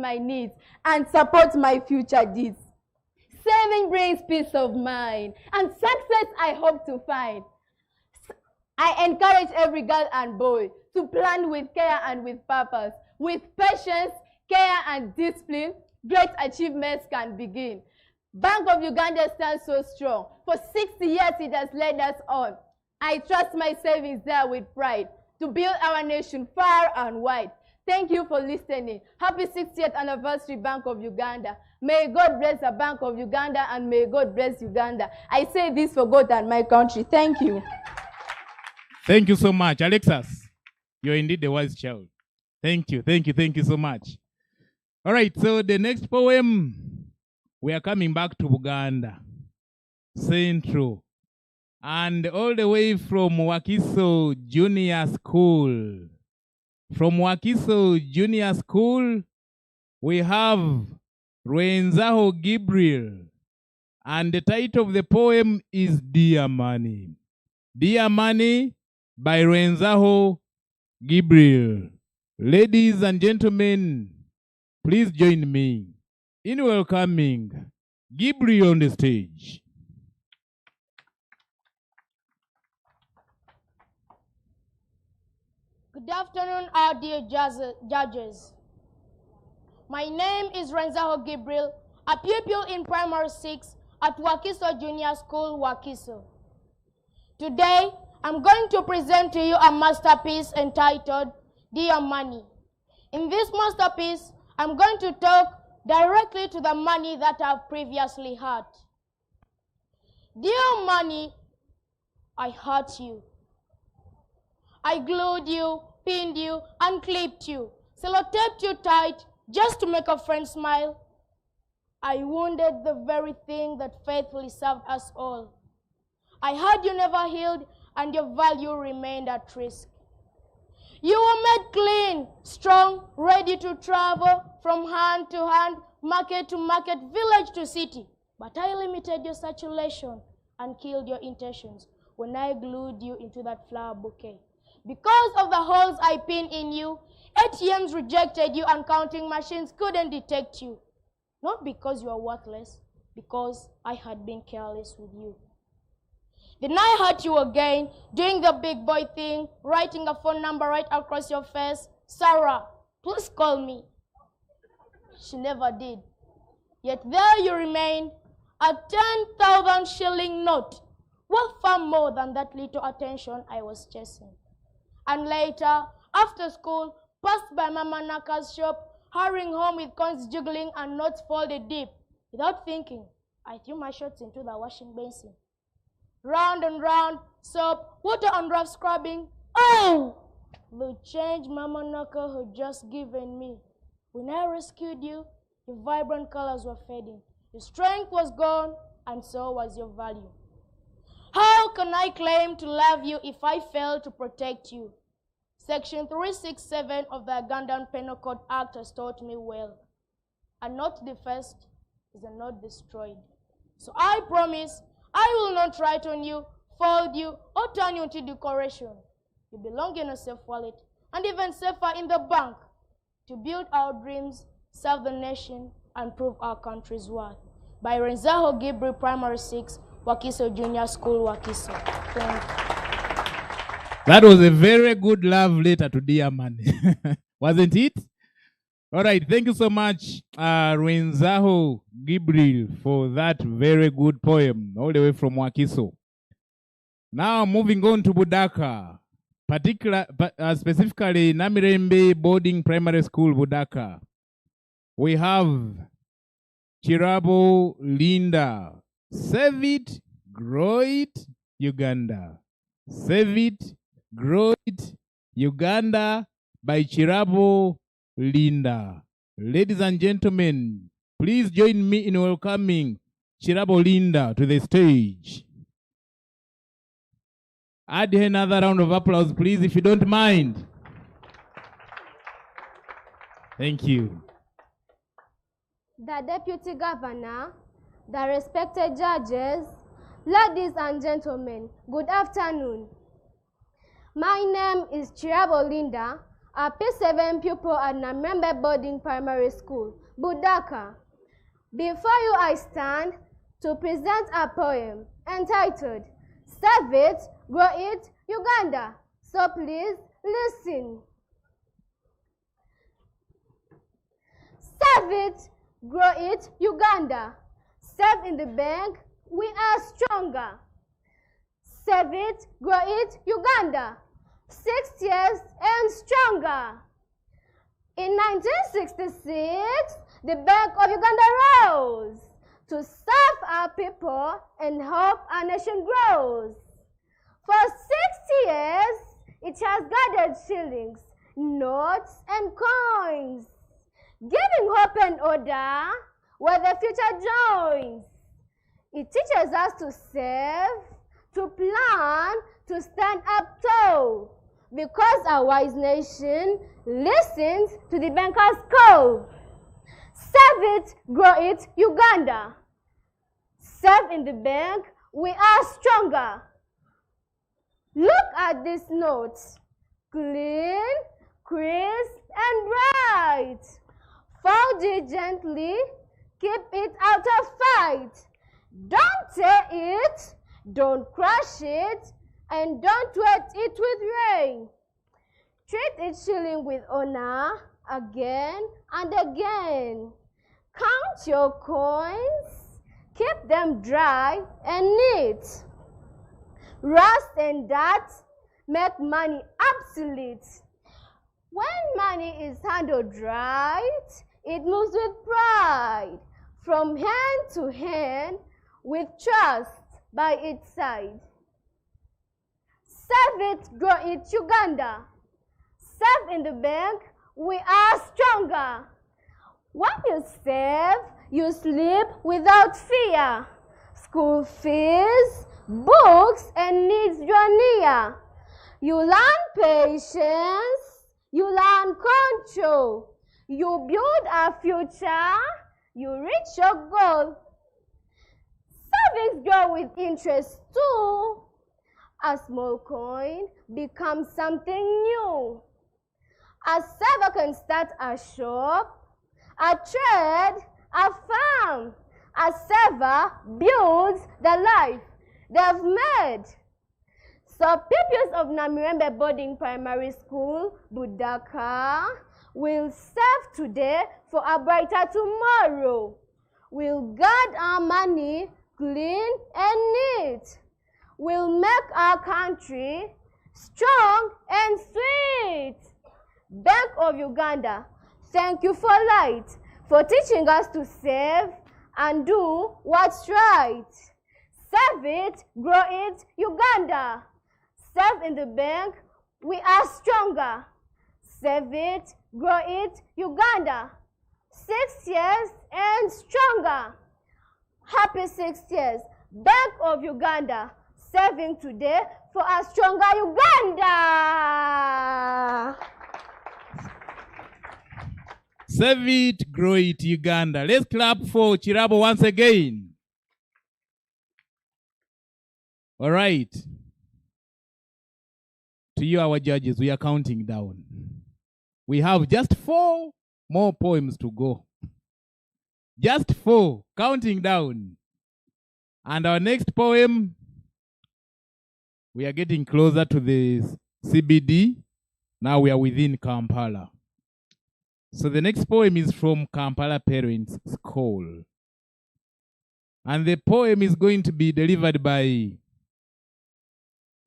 my needs and support my future deeds. Saving brings peace of mind and success I hope to find. I encourage every girl and boy to plan with care and with purpose. With patience, care and discipline, great achievements can begin. Bank of Uganda stands so strong. For 60 years it has led us on. I trust my savings there with pride to build our nation far and wide. Thank you for listening. Happy 60th anniversary, Bank of Uganda. May God bless the Bank of Uganda and may God bless Uganda. I say this for God and my country. Thank you. Thank you so much. Alexis, you're indeed a wise child. Thank you, thank you, thank you so much. All right, so the next poem, we are coming back to Uganda Central. And all the way from Wakiso Junior School. From Wakiso Junior School, we have Rwenzaho Gabriel. And the title of the poem is Dear Money. Dear Money by Rwenzaho Gabriel. Ladies and gentlemen, please join me in welcoming Gabriel on the stage. Good afternoon, our dear judges. My name is Rwenzaho Gabriel, a pupil in Primary 6 at Wakiso Junior School, Wakiso. Today, I'm going to present to you a masterpiece entitled Dear Money. In this masterpiece, I'm going to talk directly to the money that I've previously had. Dear money, I hurt you. I glued you, pinned you, and clipped you, sellotaped you tight just to make a friend smile. I wounded the very thing that faithfully served us all. I heard you never healed, and your value remained at risk. You were made clean, strong, ready to travel from hand to hand, market to market, village to city. But I limited your circulation and killed your intentions when I glued you into that flower bouquet. Because of the holes I pinned in you, ATMs rejected you and counting machines couldn't detect you. Not because you are worthless, because I had been careless with you. Then I hurt you again, doing the big boy thing, writing a phone number right across your face. Sarah, please call me. She never did. Yet there you remained, a 10,000 shilling note, worth far more than that little attention I was chasing. And later, after school, passed by Mama Naka's shop, hurrying home with coins jiggling and notes folded deep. Without thinking, I threw my shorts into the washing basin. Round and round, soap, water and rough scrubbing. Oh! The change Mama Naka had just given me. When I rescued you, your vibrant colors were fading. Your strength was gone, and so was your value. How can I claim to love you if I fail to protect you? Section 367 of the Ugandan Penal Code Act has taught me well. A note defaced is a note destroyed. So I promise I will not write on you, fold you, or turn you into decoration. You belong in a safe wallet, and even safer in the bank, to build our dreams, serve the nation, and prove our country's worth. By Rwenzaho Gabriel, Primary 6, Wakiso Junior School, Wakiso. Thank you. That was a very good love letter to Dear Money. Wasn't it? All right, thank you so much, Rwenzaho Gabriel, for that very good poem, all the way from Wakiso. Now moving on to Budaka, specifically Namirembe Boarding Primary School, Budaka. We have Chirabo Linda. Save it, grow it, Uganda. Save it, grow it, Uganda by Chirabo Linda. Ladies and gentlemen, please join me in welcoming Chirabo Linda to the stage. Add another round of applause, please, if you don't mind. Thank you. The Deputy Governor, the respected judges, ladies and gentlemen, good afternoon. My name is Chirabo Linda, a P7 pupil at Namembe Boarding Primary School, Budaka. Before you I stand to present a poem entitled, Serve It, Grow It, Uganda. So please listen. Serve it, grow it, Uganda. Serve in the bank, we are stronger. Serve it, grow it, Uganda. 6 years and stronger. In 1966, the Bank of Uganda rose to serve our people and help our nation grows. For 60 years, it has gathered shillings, notes, and coins, giving hope and order where the future joins. It teaches us to save, to plan, to stand up tall, because our wise nation listens to the banker's call. Serve it, grow it, Uganda. Serve in the bank, we are stronger. Look at these notes, clean, crisp, and bright. Fold it gently, keep it out of fight. Don't tear it, don't crush it, and don't wet it with rain. Treat each shilling with honor again and again. Count your coins, keep them dry and neat. Rust and dirt make money obsolete. When money is handled right, it moves with pride, from hand to hand, with trust by its side. Serve it, grow it, Uganda. Serve in the bank, we are stronger. When you save, you sleep without fear. School fees, books, and needs draw near. You learn patience, you learn control. You build a future, you reach your goal. Savings grow with interest too. A small coin becomes something new. A saver can start a shop, a trade, a farm. A saver builds the life they've made. So pupils of Namirembe Boarding Primary School, Budaka, will serve today for a brighter tomorrow. We'll guard our money clean and neat. We'll make our country strong and sweet. Bank of Uganda, thank you for light, for teaching us to save and do what's right. Serve it, grow it, Uganda. Serve in the bank, we are stronger. Save it, grow it, Uganda. 6 years and stronger. Happy 6 years. Bank of Uganda, serving today for a stronger Uganda. Save it, grow it, Uganda. Let's clap for Chirabo once again. All right. To you, our judges, we are counting down. We have just 4 more poems to go. Just 4, counting down. And our next poem, we are getting closer to the CBD. Now we are within Kampala. So the next poem is from Kampala Parents School. And the poem is going to be delivered by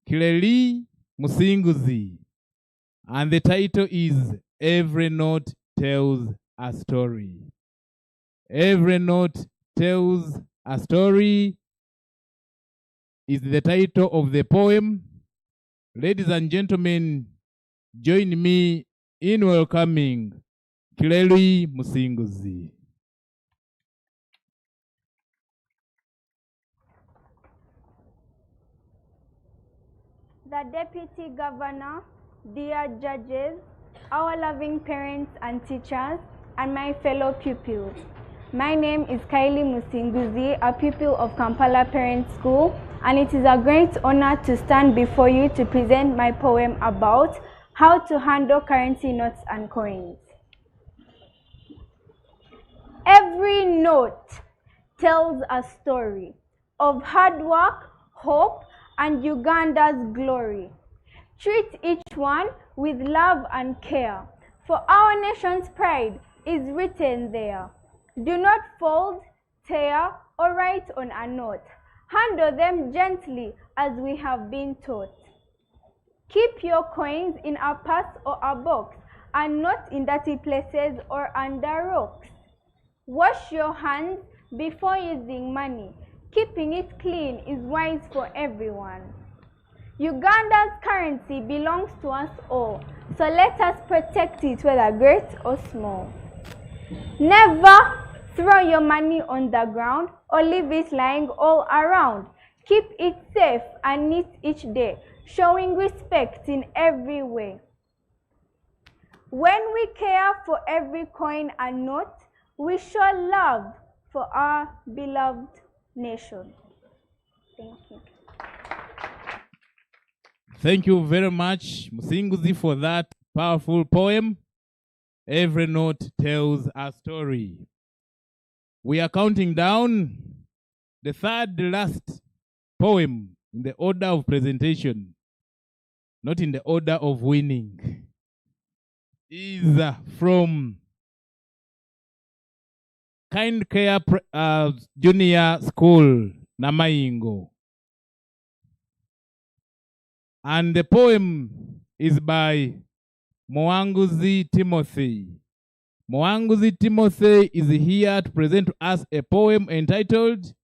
Kireli Musinguzi. And the title is Every Note Tells a Story. Every Note Tells a Story is the title of the poem. Ladies and gentlemen, join me in welcoming Kireli Musinguzi. The Deputy Governor, dear judges, our loving parents and teachers, and my fellow pupils. My name is Kylie Musinguzi, a pupil of Kampala Parents School, and it is a great honor to stand before you to present my poem about how to handle currency notes and coins. Every note tells a story of hard work, hope, and Uganda's glory. Treat each one with love and care, for our nation's pride is written there. Do not fold, tear, or write on a note. Handle them gently as we have been taught. Keep your coins in a purse or a box, and not in dirty places or under rocks. Wash your hands before using money. Keeping it clean is wise for everyone. Uganda's currency belongs to us all, so let us protect it, whether great or small. Never throw your money on the ground or leave it lying all around. Keep it safe and neat each day, showing respect in every way. When we care for every coin and note, we show love for our beloved nation. Thank you. Thank you very much, Musinguzi, for that powerful poem. Every note tells a story. We are counting down the third last poem in the order of presentation, not in the order of winning, is from Kind Care Junior School, Namayingo. And the poem is by Mwanguzi Timothy. Mwanguzi Timothy is here to present to us a poem entitled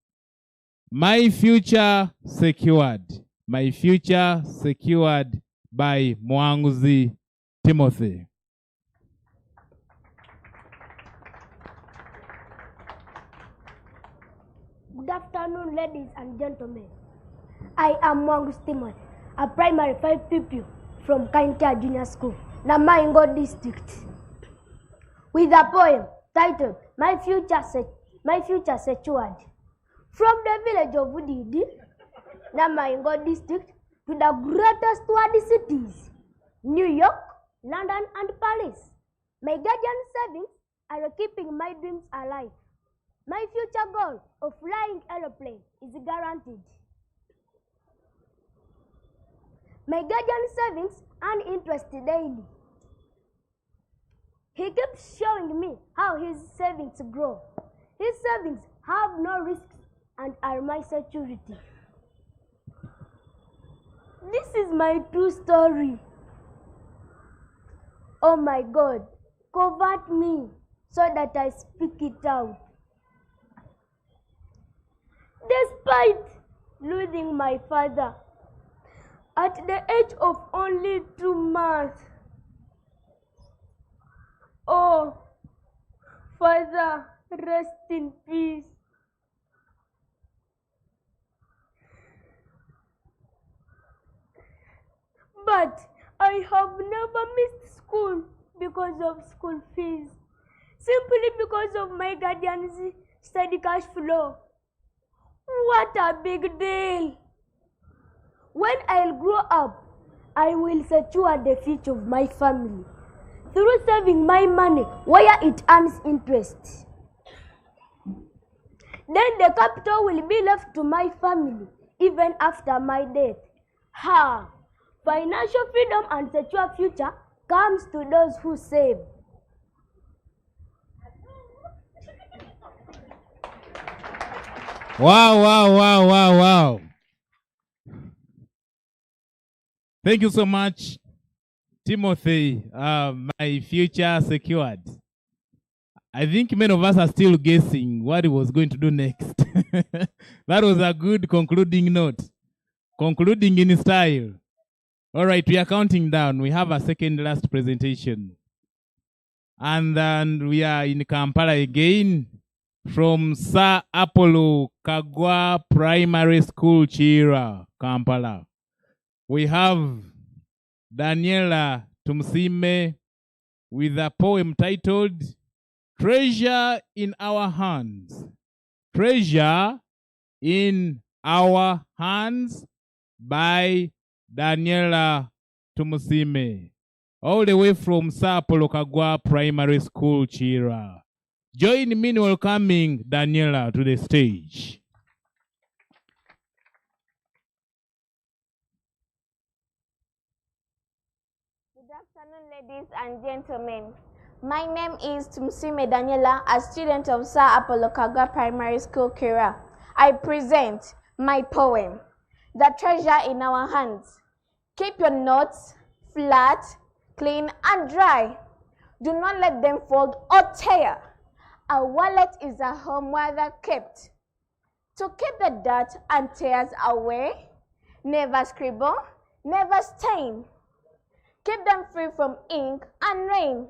My Future Secured. My Future Secured by Mwanguzi Timothy. Good afternoon, ladies and gentlemen. I am Mwanguzi Timothy, a primary 5 pupil from Kainkia Junior School, Namayingo District, with a poem titled My Future Secured. From the village of Udidi, Namayingo District, to the greatest world cities, New York, London, and Paris, my guardian savings are keeping my dreams alive. My future goal of flying aeroplane is guaranteed. My guardian savings earn interest daily. He keeps showing me how his savings grow. His savings have no risks and are my security. This is my true story. Oh my God, convert me so that I speak it out. Despite losing my father at the age of only 2 months. Oh, Father, rest in peace. But I have never missed school because of school fees, simply because of my guardian's steady cash flow. What a big deal! When I'll grow up, I will secure the future of my family through saving my money where it earns interest. Then the capital will be left to my family even after my death. Ha! Financial freedom and secure future comes to those who save. Wow, wow, wow, wow, wow. Thank you so much, Timothy. My future secured. I think many of us are still guessing what he was going to do next. That was a good concluding note. Concluding in style. All right, we are counting down. We have a second last presentation. And then we are in Kampala again from Sir Apollo Kagwa Primary School, Chira, Kampala. We have Daniela Tumsime with a poem titled Treasure in Our Hands. Treasure in Our Hands by Daniela Tumsime. all the way from Sapolokagwa Primary School, Chira. Join me in welcoming Daniela to the stage. Good afternoon, ladies and gentlemen. My name is Tumsime Daniela, a student of Sa Apolokagwa Primary School, Kira. I present my poem, The Treasure in Our Hands. Keep your notes flat, clean, and dry. Do not let them fold or tear. A wallet is a home where they're kept. To keep the dirt and tears away, never scribble, never stain. Keep them free from ink and rain.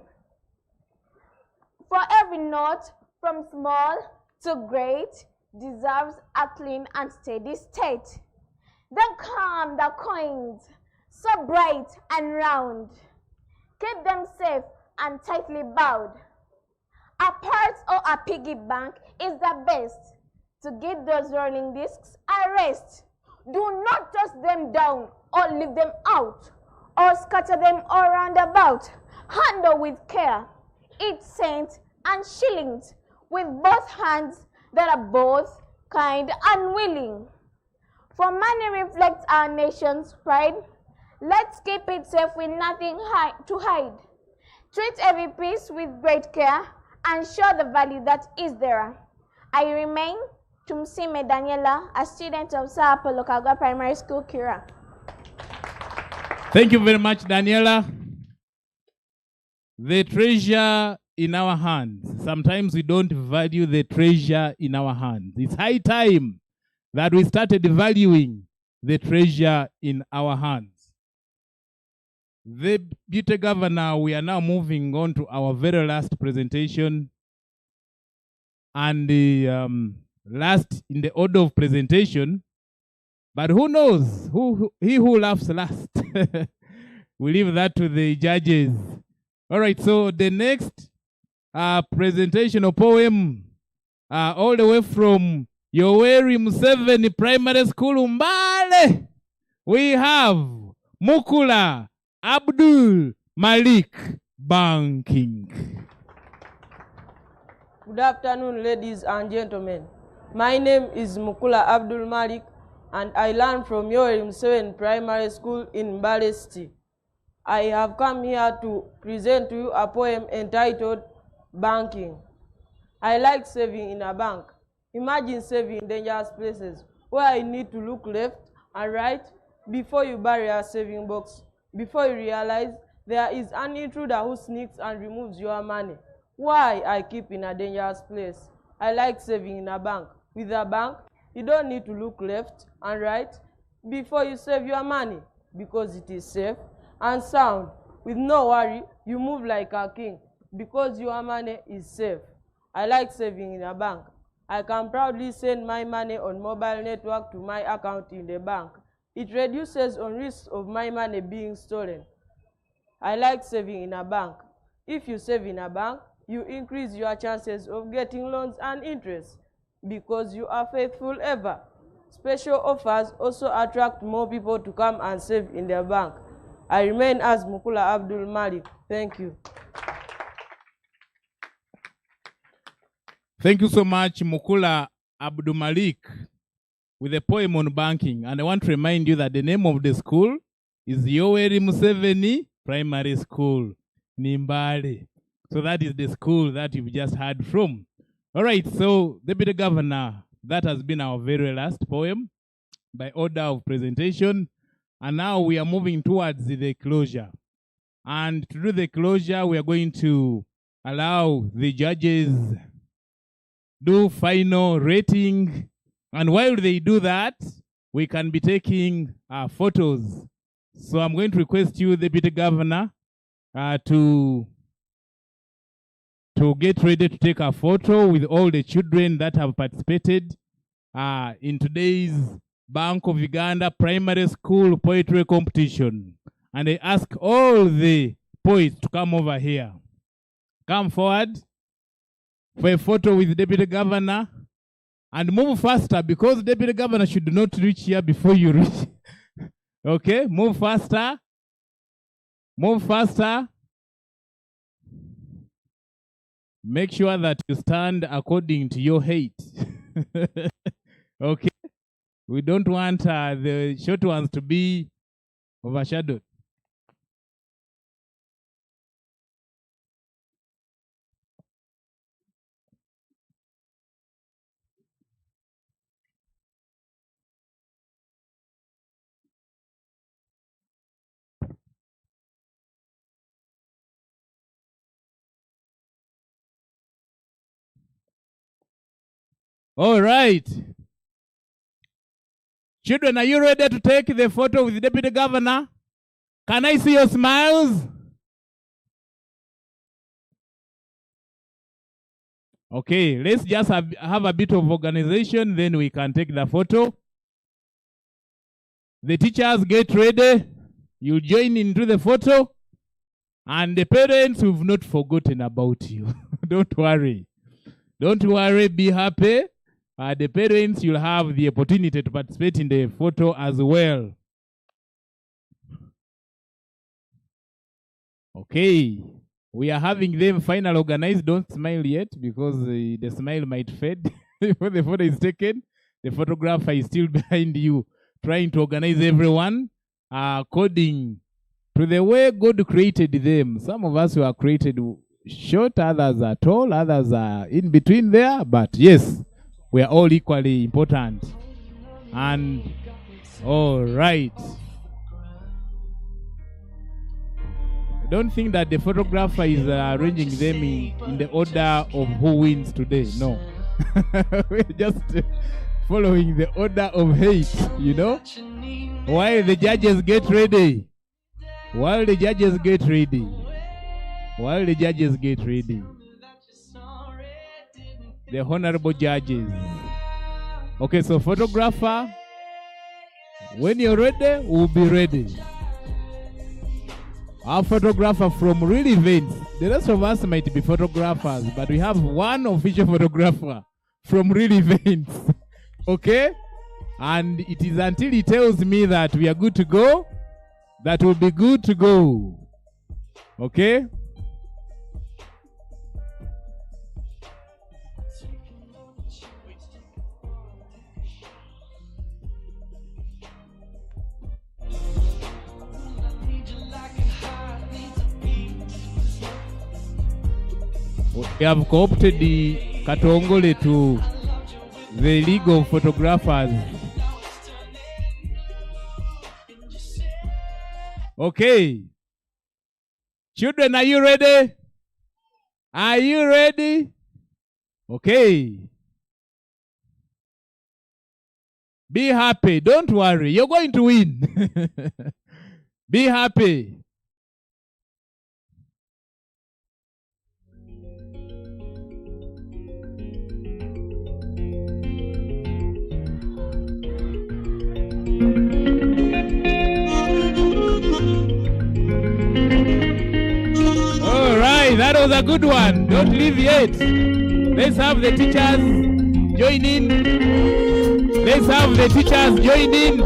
For every note, from small to great, deserves a clean and steady state. Then come the coins, so bright and round. Keep them safe and tightly bowed. A purse or a piggy bank is the best to give those rolling discs a rest. Do not toss them down or leave them out or scatter them all round about. Handle with care each cent and shillings with both hands that are both kind and willing. For money reflects our nation's pride. Let's keep it safe with nothing to hide. Treat every piece with great care and show the value that is there. I remain Tumsime Daniela, a student of Sa Apolokagwa Primary School, Kira. Thank you very much, Daniela. The treasure in our hands. Sometimes we don't value the treasure in our hands. It's high time that we started valuing the treasure in our hands. The Deputy Governor, we are now moving on to our very last presentation. And the last in the order of presentation, but who knows? He who laughs last. We leave that to the judges. All right, so the next presentation of poem, all the way from Yoweri Museveni Primary School, Mbale, we have Mukula Abdul Malik Banking. Good afternoon, ladies and gentlemen. My name is Mukula Abdul Malik, and I learn from Yoweri Museveni Primary School in Mbale City. I have come here to present to you a poem entitled Banking. I like saving in a bank. Imagine saving in dangerous places where you need to look left and right before you bury a saving box. Before you realize there is an intruder who sneaks and removes your money. Why I keep in a dangerous place? I like saving in a bank. With a bank, you don't need to look left and right before you save your money because it is safe and sound. With no worry, you move like a king because your money is safe. I like saving in a bank. I can proudly send my money on mobile network to my account in the bank. It reduces on risk of my money being stolen. I like saving in a bank. If you save in a bank, you increase your chances of getting loans and interest because you are faithful ever. Special offers also attract more people to come and save in their bank. I remain as Mukula Abdul Malik. Thank you. Thank you so much, Mukula Abdul Malik, with a poem on banking. And I want to remind you that the name of the school is Yoweri Museveni Primary School, Nimbale. So that is the school that you've just heard from. All right, so Deputy Governor, that has been our very last poem by order of presentation. And now we are moving towards the closure. And to do the closure, we are going to allow the judges do final rating. And while they do that, we can be taking photos. So I'm going to request you, Deputy Governor, to get ready to take a photo with all the children that have participated in today's Bank of Uganda Primary School Poetry Competition. And I ask all the poets to come over here. Come forward for a photo with the Deputy Governor. And move faster because the Deputy Governor should not reach here before you reach. Okay, move faster. Move faster. Make sure that you stand according to your height. Okay? We don't want the short ones to be overshadowed. All right. Children, are you ready to take the photo with the Deputy Governor? Can I see your smiles? Okay, let's just have a bit of organization, then we can take the photo. The teachers, get ready. You join into the photo. And the parents, we've not forgotten about you. Don't worry. Don't worry, be happy. The parents, you'll have the opportunity to participate in the photo as well. Okay, we are having them final organized. Don't smile yet because the smile might fade before the photo is taken. The photographer is still behind you, trying to organize everyone according to the way God created them. Some of us were created short, others are tall, others are in between there, but yes, we are all equally important. And all right. Don't think that the photographer is arranging them in the order of who wins today. No. We're just following the order of hate, you know? While the judges get ready. While the judges get ready. While the judges get ready. The honorable judges. Okay, so photographer, when you're ready, we'll be ready. Our photographer from real events. The rest of us might be photographers, but we have one official photographer from real events. Okay? And it is until he tells me that we are good to go, that will be good to go. Okay? We have co-opted the Katongole to the League of Photographers. Okay. Children, are you ready? Are you ready? Okay. Be happy. Don't worry. You're going to win. Be happy. All right, that was a good one. Don't leave yet. Let's have the teachers join in. Let's have the teachers join in.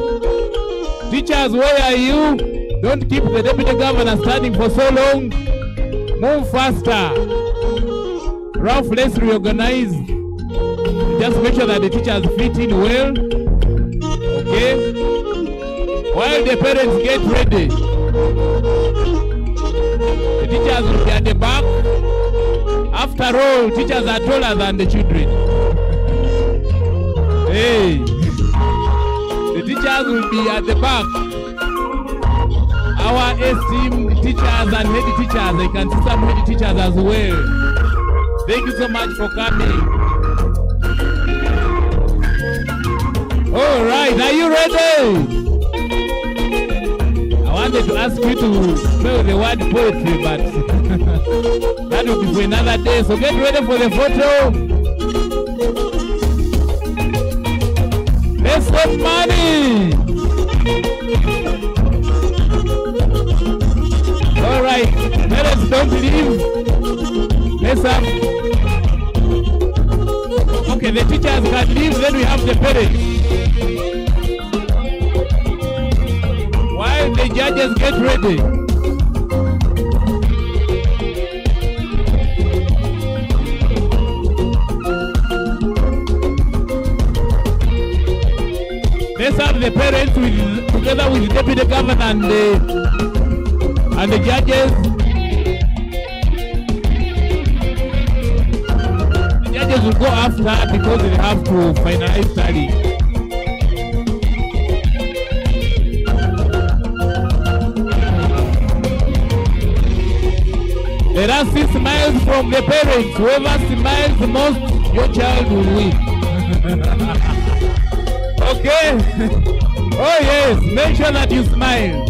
Teachers, where are you? Don't keep the deputy governor standing for so long. Move faster. Ralph, let's reorganize. Just make sure that the teachers fit in well. Okay? While the parents get ready, the teachers will be at the back. After all, teachers are taller than the children. Hey, the teachers will be at the back. Our esteemed teachers and head teachers, I can see some head teachers as well. Thank you so much for coming. All right, are you ready? I wanted to ask you to spell the word poetry, but that will be for another day. So get ready for the photo. Let's get money. All right, parents, don't leave. Let's have. Okay, the teachers can leave, then we have the parents. While the judges get ready. serve the parents together with the deputy governor and the judges. The judges will go after because they have to finalize study. Let us see smiles from the parents. Whoever smiles the most, your child will win. Okay? Oh yes, make sure that you smile.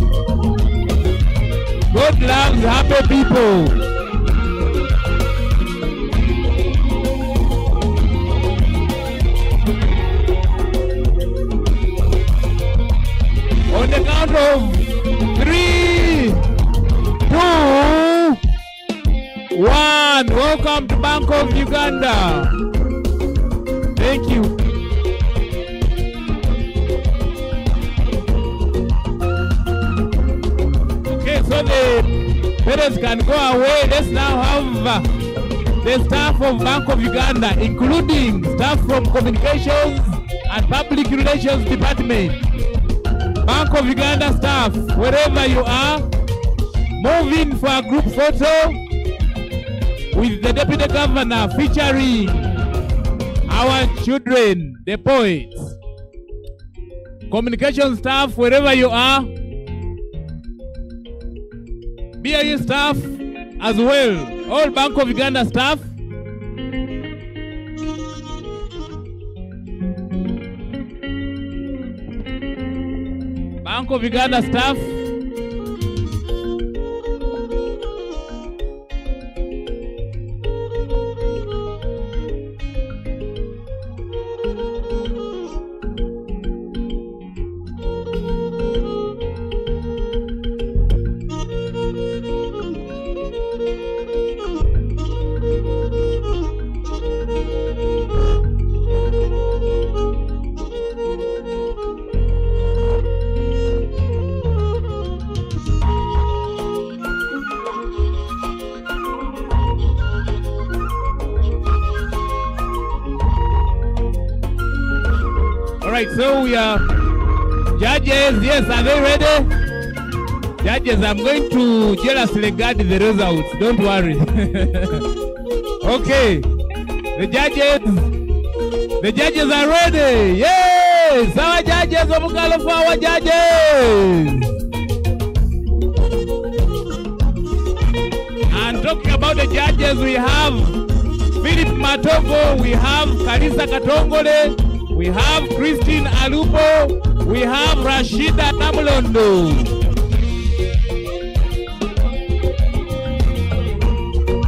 God loves happy people. On the count of 3, 2, 1. Welcome to Bank of Uganda. Thank you. Okay, so the parents can go away. Let's now have the staff of Bank of Uganda, including staff from Communications and Public Relations Department. Bank of Uganda staff, wherever you are, move in for a group photo with the Deputy Governor featuring our children, the poets. Communication staff, wherever you are, BoU staff as well, all Bank of Uganda staff. Bank of Uganda staff. Alright, so we are judges. Yes, are they ready? Judges, I'm going to jealously guard the results. Don't worry. Okay, the judges are ready. Yes, our judges, Omukalo for our judges. And talking about the judges, we have Philip Matogo, we have Karisa Katongole, we have Christine Alupo, we have Rashida Namulondo.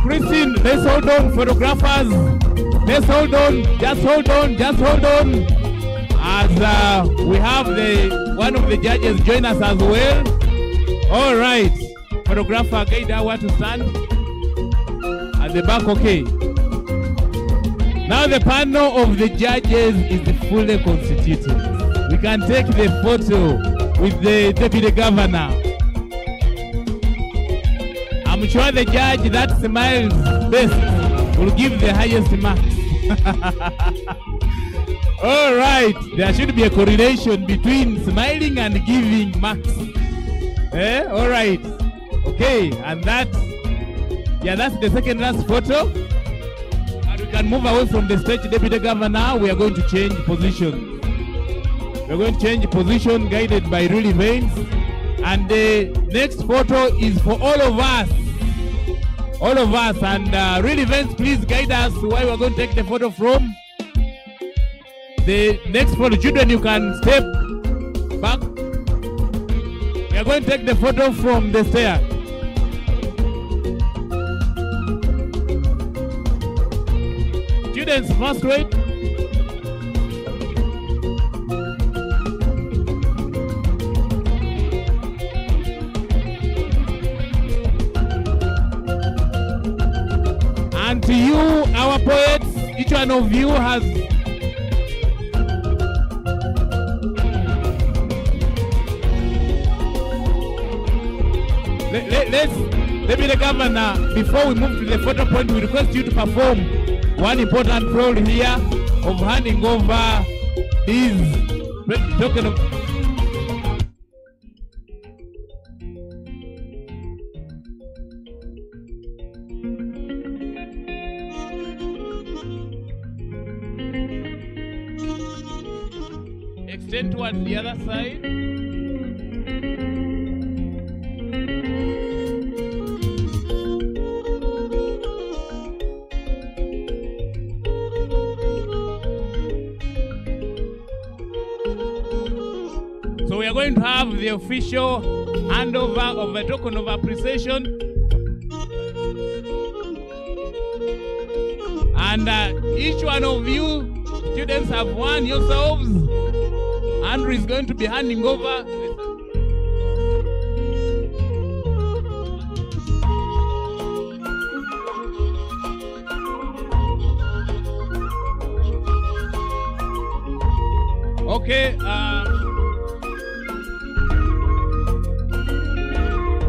Christine, let's hold on, photographers. Let's hold on, just hold on, just hold on. As we have one of the judges join us as well. All right, photographer, guide our to stand at the back, okay. Now the panel of the judges is fully constituted. We can take the photo with the deputy governor. I'm sure the judge that smiles best will give the highest marks. All right, there should be a correlation between smiling and giving marks. All right, okay, and that's the second last photo. And we can move away from the stage, deputy governor. We are going to change position. We're going to change position guided by real events. And the next photo is for all of us. All of us, and real events, please guide us where we're going to take the photo from. The next photo, children, you can step back. We are going to take the photo from the stair. Students, first grade. And to you, our poets, each one of you has let me the governor, before we move to the photo point, we request you to perform one important role here of handing over these Token of extend towards the other side. So we are going to have the official handover of a token of appreciation. And each one of you students have won yourselves. Andrew is going to be handing over. Okay.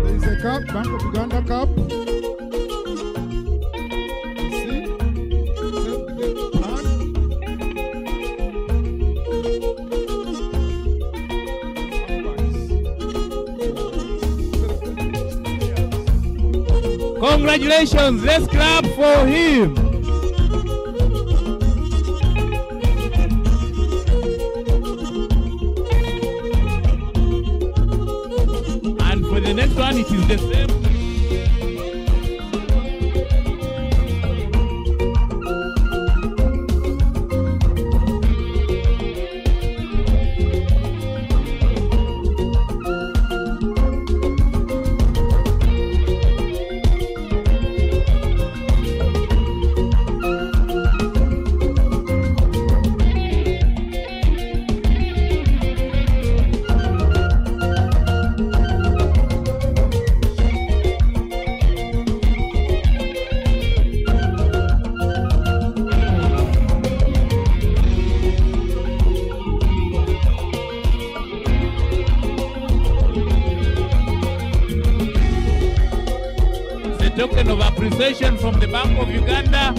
There is a cup, Bank of Uganda cup. See? Save the plan. Congratulations. Let's clap for him. And for the next one, it is the same. Token of appreciation from the Bank of Uganda.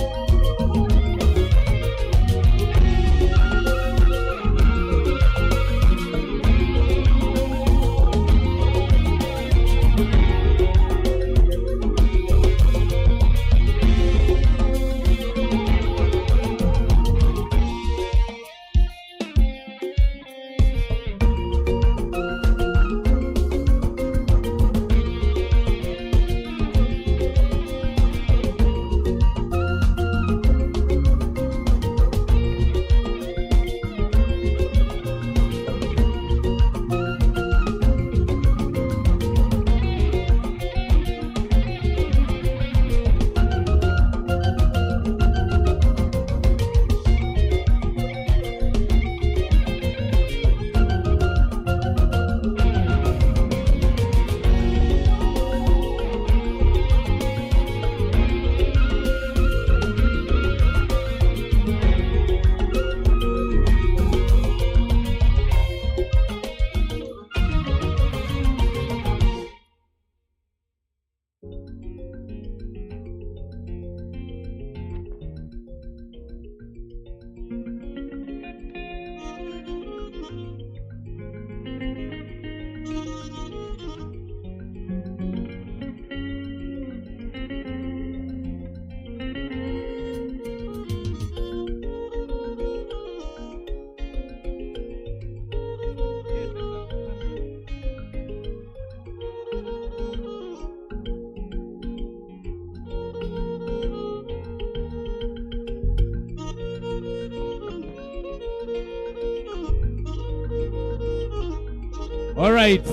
All right,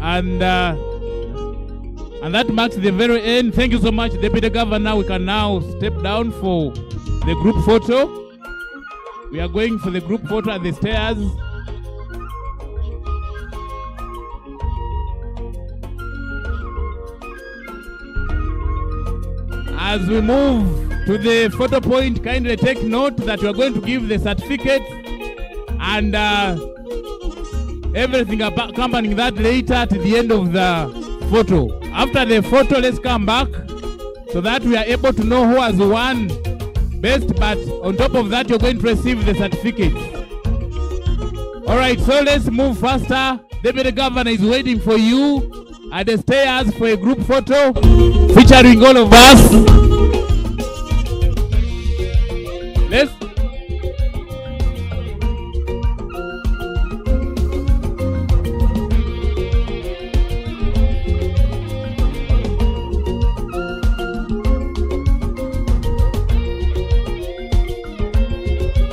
and that marks the very end. Thank you so much, Deputy Governor. We can now step down for the group photo. We are going for the group photo at the stairs. As we move to the photo point, kindly take note that we are going to give the certificate and everything accompanying that later at the end of the photo. After the photo, let's come back so that we are able to know who has won best, but on top of that, you're going to receive the certificate. All right, so let's move faster. Deputy Governor is waiting for you at the stairs for a group photo featuring all of us. Let's.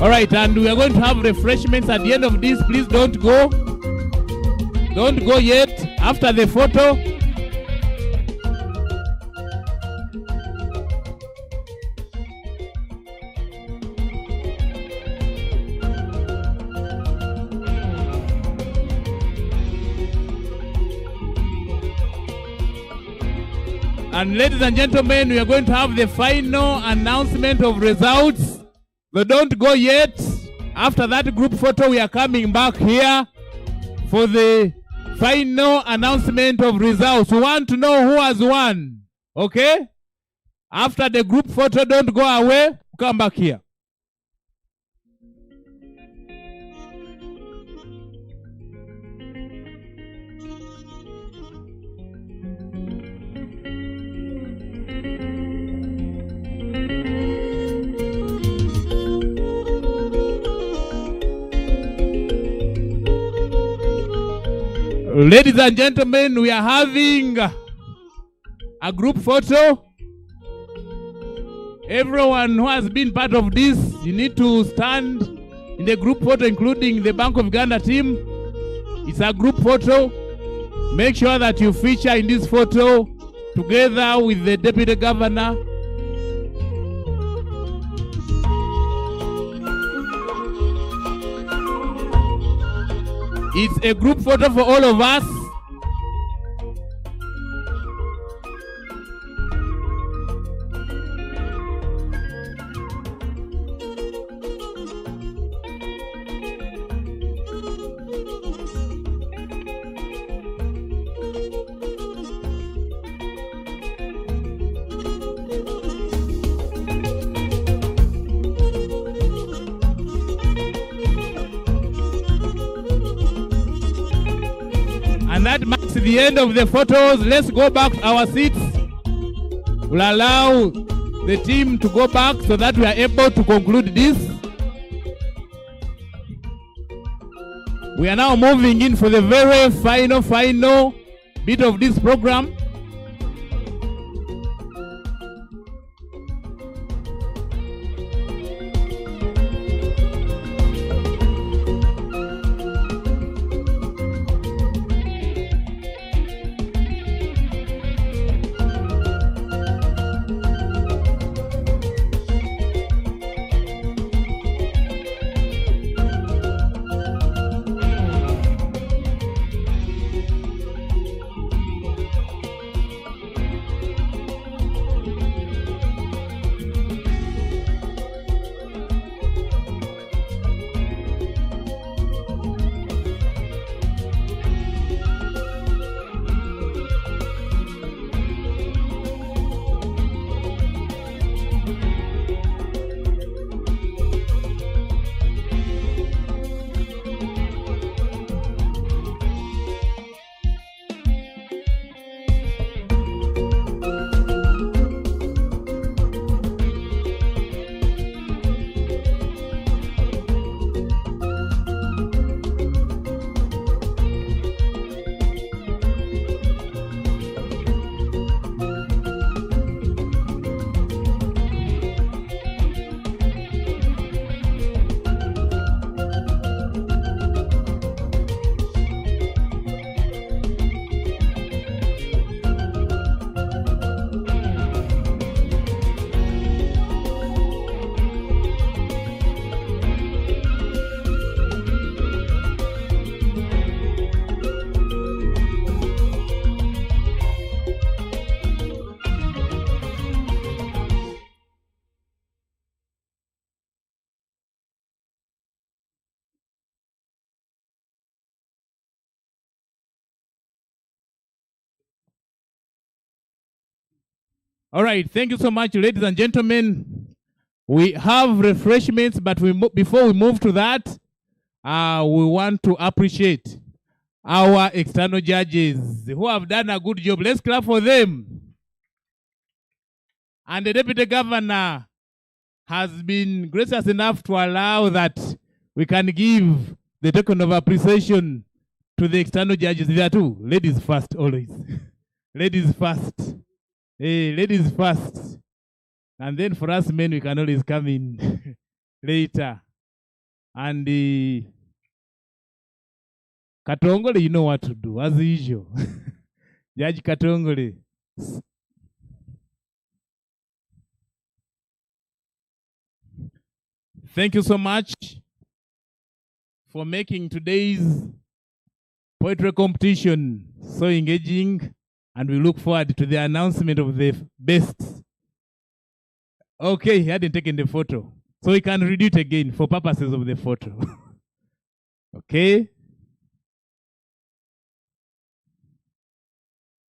All right, and we are going to have refreshments at the end of this. Please don't go. Don't go yet. After the photo. And ladies and gentlemen, we are going to have the final announcement of results. So don't go yet. After that group photo, we are coming back here for the final announcement of results. We want to know who has won. Okay? After the group photo, don't go away. Come back here. Ladies and gentlemen, we are having a group photo. Everyone who has been part of this, you need to stand in the group photo, including the Bank of Uganda team. It's a group photo. Make sure that you feature in this photo together with the Deputy Governor. It's a group photo for all of us. And that marks the end of the photos. Let's go back to our seats. We'll allow the team to go back so that we are able to conclude this. We are now moving in for the very final bit of this program. All right, thank you so much, ladies and gentlemen. We have refreshments, but before we move to that, we want to appreciate our external judges who have done a good job. Let's clap for them. And the Deputy Governor has been gracious enough to allow that we can give the token of appreciation to the external judges. There are two. Ladies first, always. Ladies first. Hey, ladies first. And then for us men, we can always come in later. And Katongole, you know what to do, as usual. Judge Katongole. Thank you so much for making today's poetry competition so engaging, and we look forward to the announcement of the best. Okay, he hadn't taken the photo, so we can read it again for purposes of the photo. Okay.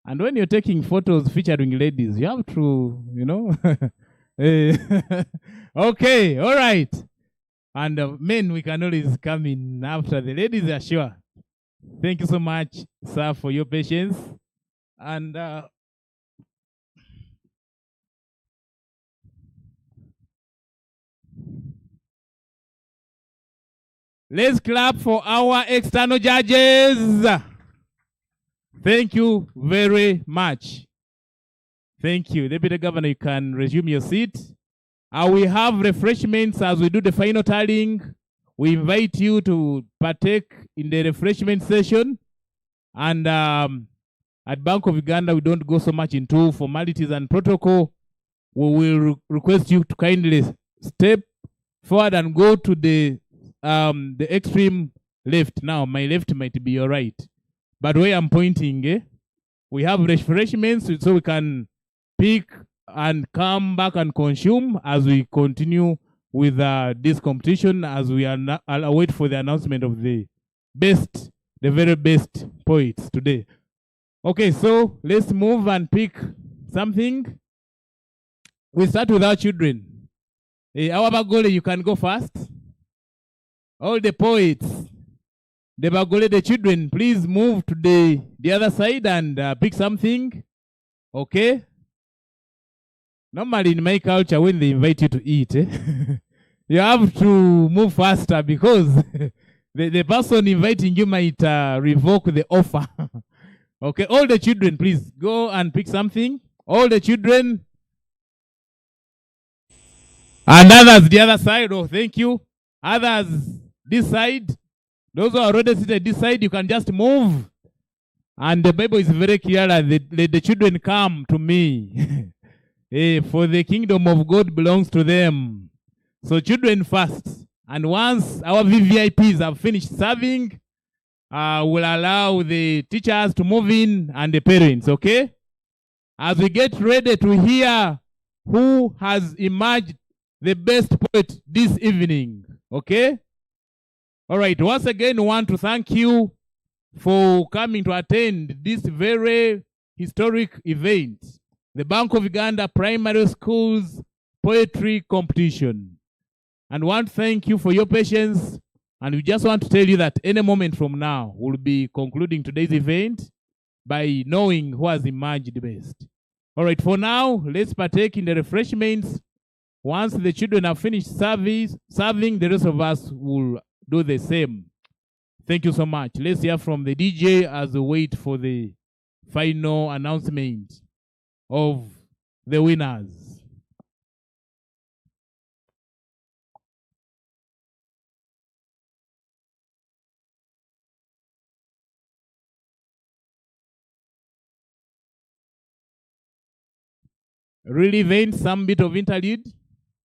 And when you're taking photos featuring ladies, you have to, you know. Okay, all right. And men, we can always come in after the ladies are sure. Thank you so much, sir, for your patience. And let's clap for our external judges. Thank you very much. Thank you. Deputy Governor, you can resume your seat. We have refreshments as we do the final tallying. We invite you to partake in the refreshment session. And at Bank of Uganda, we don't go so much into formalities and protocol. We will request you to kindly step forward and go to the extreme left. Now, my left might be your right. But where I'm pointing, we have refreshments so we can pick and come back and consume as we continue with this competition, as we are await for the announcement of the best, the very best poets today. Okay, so let's move and pick something. We start with our children. Our Bagole, you can go first. All the poets, the Bagole, the children, please move to the other side and pick something. Okay? Normally in my culture, when they invite you to eat, you have to move faster because the person inviting you might revoke the offer. Okay, all the children, please go and pick something. All the children. And others the other side. Oh, thank you. Others this side. Those who are already seated this side, you can just move. And the Bible is very clear that the children come to me. For the kingdom of God belongs to them. So children first. And once our VVIPs have finished serving, we'll allow the teachers to move in and the parents, okay? As we get ready to hear who has emerged the best poet this evening, okay? All right, once again, we want to thank you for coming to attend this very historic event, the Bank of Uganda Primary Schools Poetry Competition. And want to thank you for your patience. And we just want to tell you that any moment from now, we'll be concluding today's event by knowing who has emerged the best. All right, for now, let's partake in the refreshments. Once the children have finished serving, the rest of us will do the same. Thank you so much. Let's hear from the DJ as we wait for the final announcement of the winners. Really vain, some bit of interlude.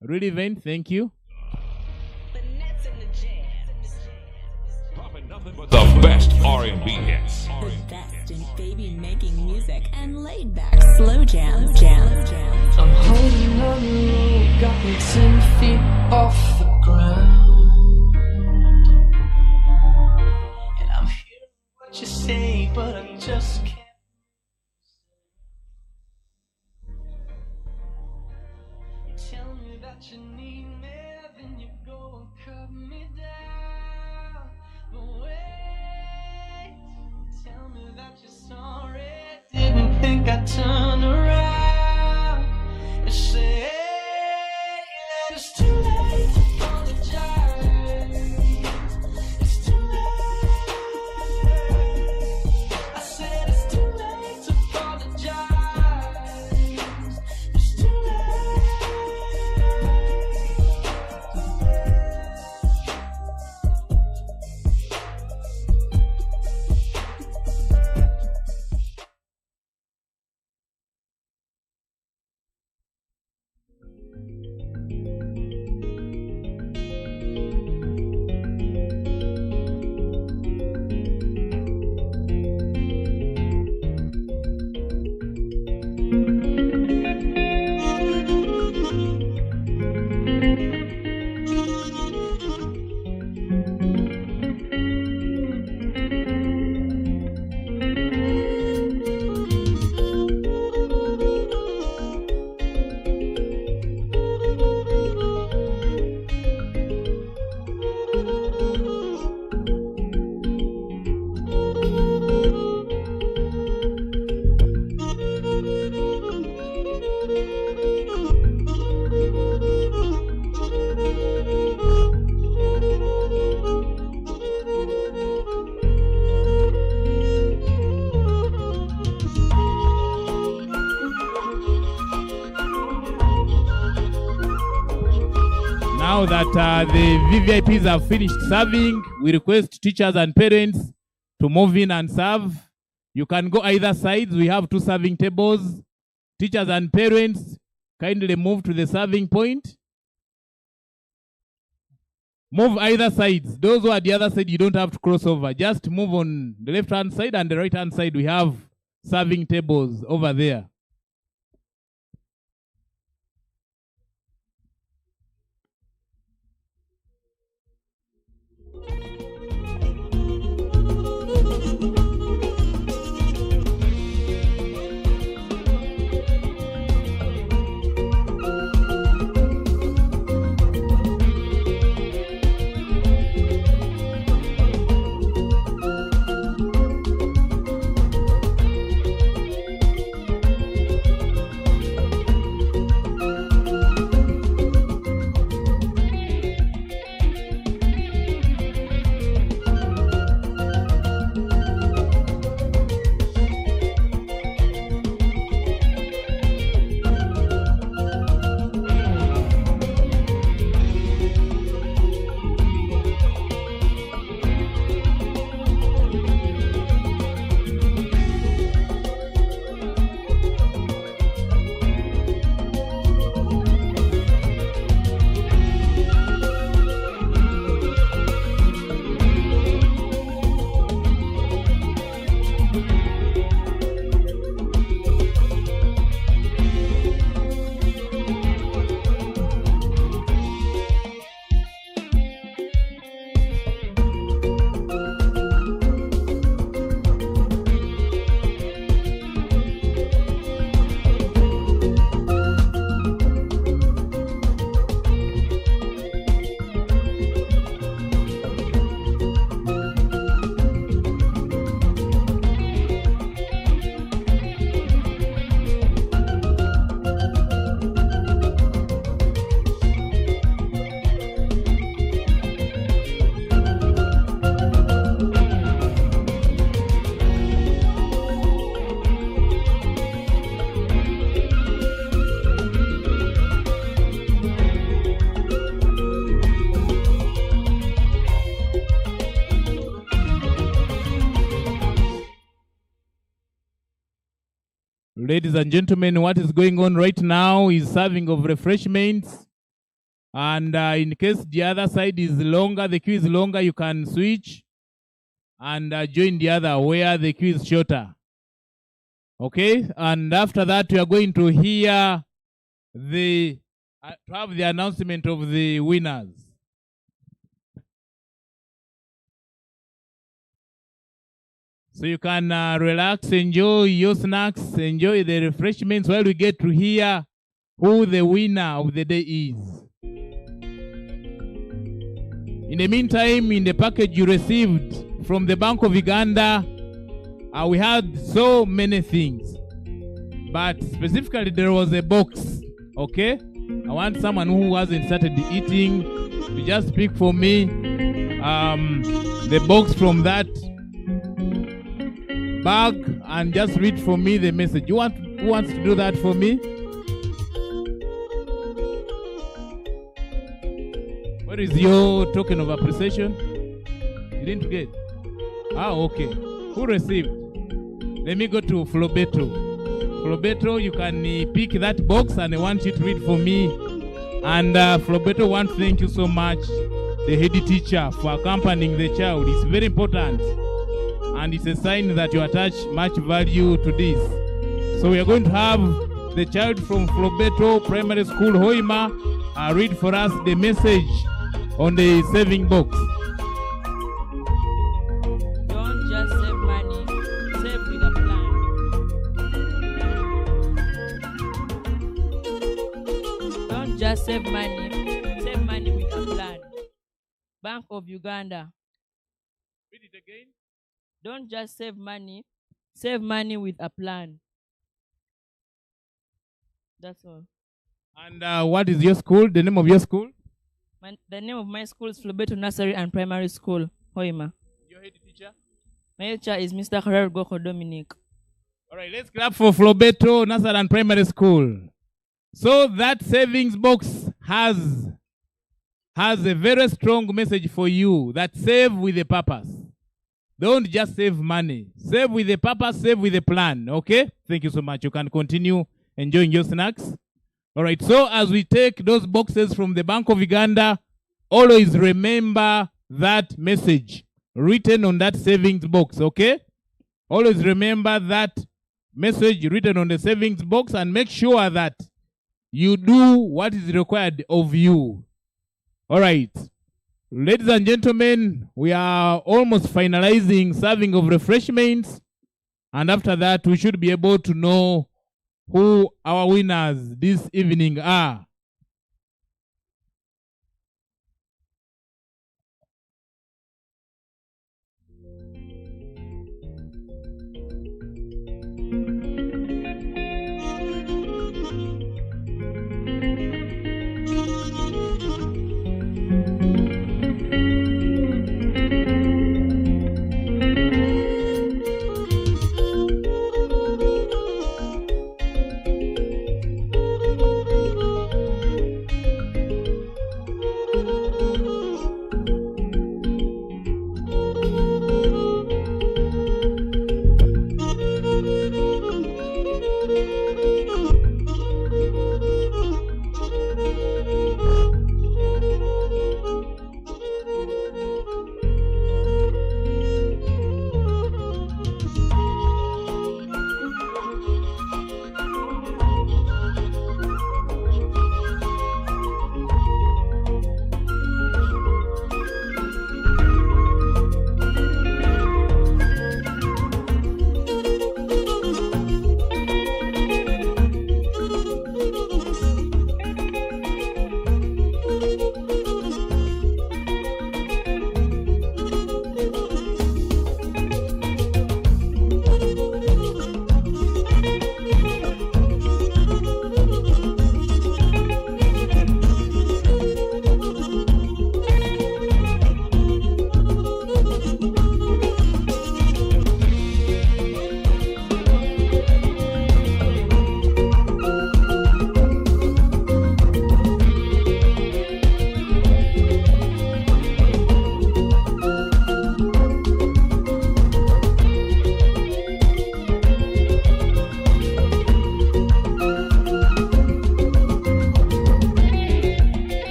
Really vain, thank you. Nothing but the best R&B hits. The best in baby making music and laid back slow jams. I'm holding on the road, got me 10 feet off the ground. And I'm hearing what you say, but I just can't. You tell me that you need me, then you go and cut me down. think I'd turn around and say that it's too late to apologize. It's too late. I said it's too late to apologize. It's too late. Now that the VVIPs have finished serving, we request teachers and parents to move in and serve. You can go either sides. We have 2 serving tables. Teachers and parents, kindly move to the serving point. Move either sides. Those who are the other side, you don't have to cross over. Just move on the left-hand side and the right-hand side. We have serving tables over there. Ladies and gentlemen, what is going on right now is serving of refreshments. And in case the other side is longer, the queue is longer, you can switch and join the other where the queue is shorter. Okay, and after that we are going to hear to have the announcement of the winners. So you can relax, enjoy your snacks, enjoy the refreshments while we get to hear who the winner of the day is. In the meantime, in the package you received from the Bank of Uganda, we had so many things. but specifically there was a box, okay? I want someone who hasn't started eating to just pick for me the box from that bag and just read for me the message. Who wants to do that for me? What is your token of appreciation? You didn't get? Okay. Who received? Let me go to Flobeto. Flobeto, you can pick that box and I want you to read for me. And Flobeto, want to thank you so much, the head teacher, for accompanying the child. It's very important. And it's a sign that you attach much value to this. So we are going to have the child from Flobeto Primary School, Hoima, read for us the message on the saving box. Don't just save money, save with a plan. Don't just save money with a plan. Bank of Uganda. Read it again. Don't just save money with a plan. That's all. And what is your school? The name of your school? The name of my school is Flobeto Nursery and Primary School, Hoima. Your head teacher? My head teacher is Mr. Karel Goko Dominic. All right, let's clap for Flobeto Nursery and Primary School. So that savings box has a very strong message for you, that save with a purpose. Don't just save money. Save with a purpose, save with a plan, okay? Thank you so much. You can continue enjoying your snacks. All right, so as we take those boxes from the Bank of Uganda, always remember that message written on that savings box, okay? Always remember that message written on the savings box and make sure that you do what is required of you. All right, ladies and gentlemen, we are almost finalizing serving of refreshments. And after that, we should be able to know who our winners this evening are.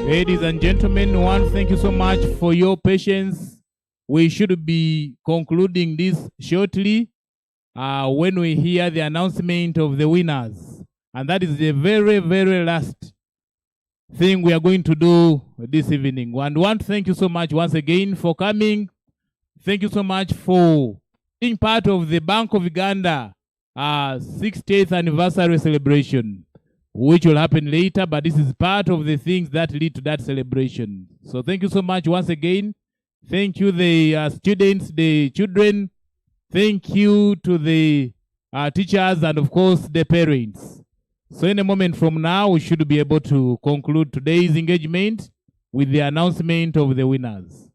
Ladies and gentlemen, one, thank you so much for your patience. We should be concluding this shortly when we hear the announcement of the winners. And that is the very, very last thing we are going to do this evening. And one, thank you so much once again for coming. Thank you so much for being part of the Bank of Uganda 60th anniversary celebration, which will happen later, but this is part of the things that lead to that celebration. So thank you so much once again. Thank you, the students, the children. Thank you to the teachers and, of course, the parents. So in a moment from now, we should be able to conclude today's engagement with the announcement of the winners.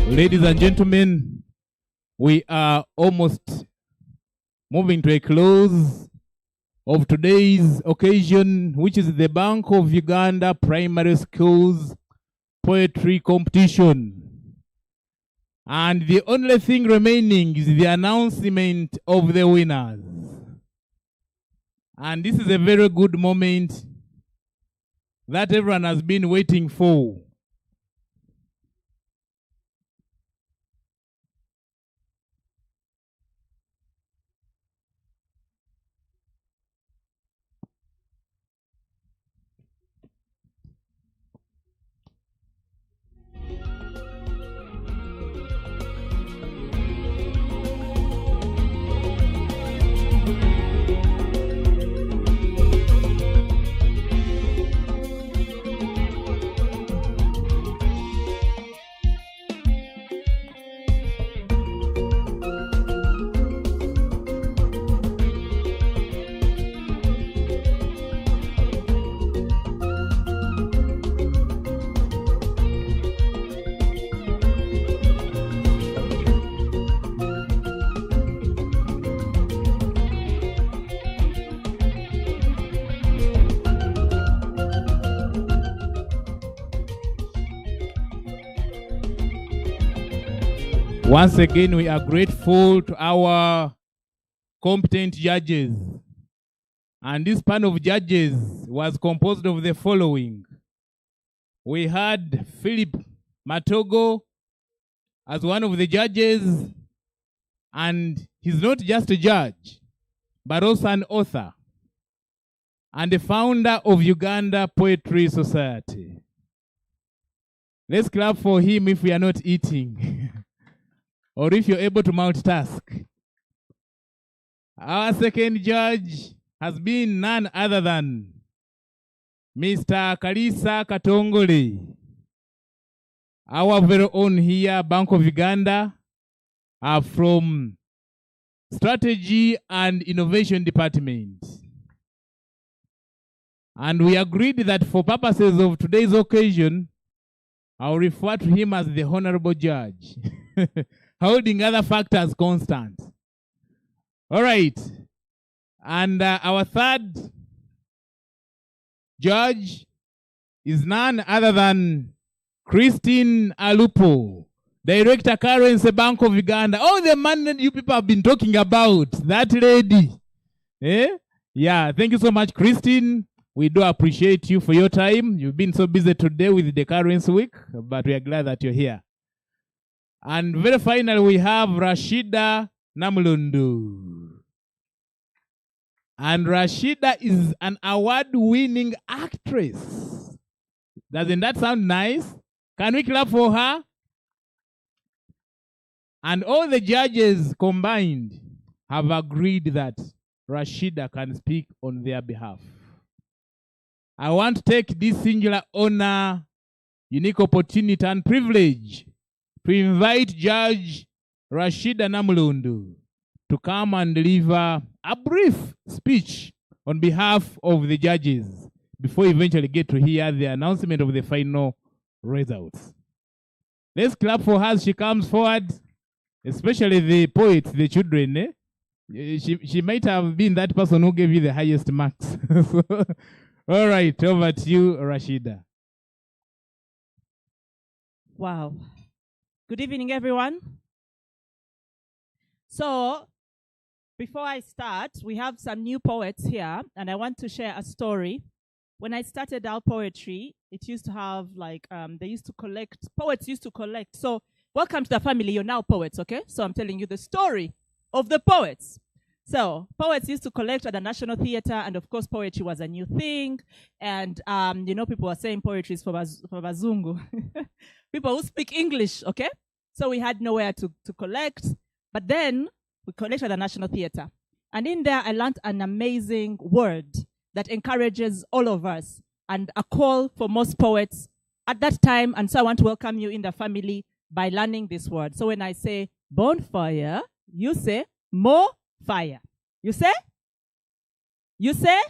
Ladies and gentlemen, we are almost moving to a close of today's occasion, which is the Bank of Uganda Primary Schools Poetry Competition. And the only thing remaining is the announcement of the winners. And this is a very good moment that everyone has been waiting for. Once again, we are grateful to our competent judges. And this panel of judges was composed of the following. We had Philip Matogo as one of the judges, and he's not just a judge, but also an author and the founder of Uganda Poetry Society. Let's clap for him if we are not eating. Or if you're able to multitask. Our second judge has been none other than Mr. Kalisa Katongole, our very own here, Bank of Uganda, from Strategy and Innovation Department. And we agreed that for purposes of today's occasion, I'll refer to him as the Honorable Judge. Holding other factors constant. All right. And our third judge is none other than Christine Alupo, Director Currency Bank of Uganda. Oh, the man that you people have been talking about, that lady. Eh? Yeah, thank you so much, Christine. We do appreciate you for your time. You've been so busy today with the Currency Week, but we are glad that you're here. And very finally, we have Rashida Namulundu. And Rashida is an award-winning actress. Doesn't that sound nice? Can we clap for her? And all the judges combined have agreed that Rashida can speak on their behalf. I want to take this singular honor, unique opportunity, and privilege to invite Judge Rashida Namulundu to come and deliver a brief speech on behalf of the judges before we eventually get to hear the announcement of the final results. Let's clap for her as she comes forward, especially the poets, the children. She might have been that person who gave you the highest marks. All right, over to you, Rashida. Wow. Good evening, everyone. So, before I start, we have some new poets here, and I want to share a story. When I started out poetry, it used to have they used to collect, poets used to collect. So, welcome to the family, you're now poets, okay? So, I'm telling you the story of the poets. So, poets used to collect at the National Theatre, and of course, poetry was a new thing. And, people were saying poetry is for Bazungu. People who speak English, okay? So we had nowhere to collect. But then we collected at the National Theatre. And in there, I learned an amazing word that encourages all of us and a call for most poets at that time. And so I want to welcome you in the family by learning this word. So when I say bonfire, you say more fire. You say? You say?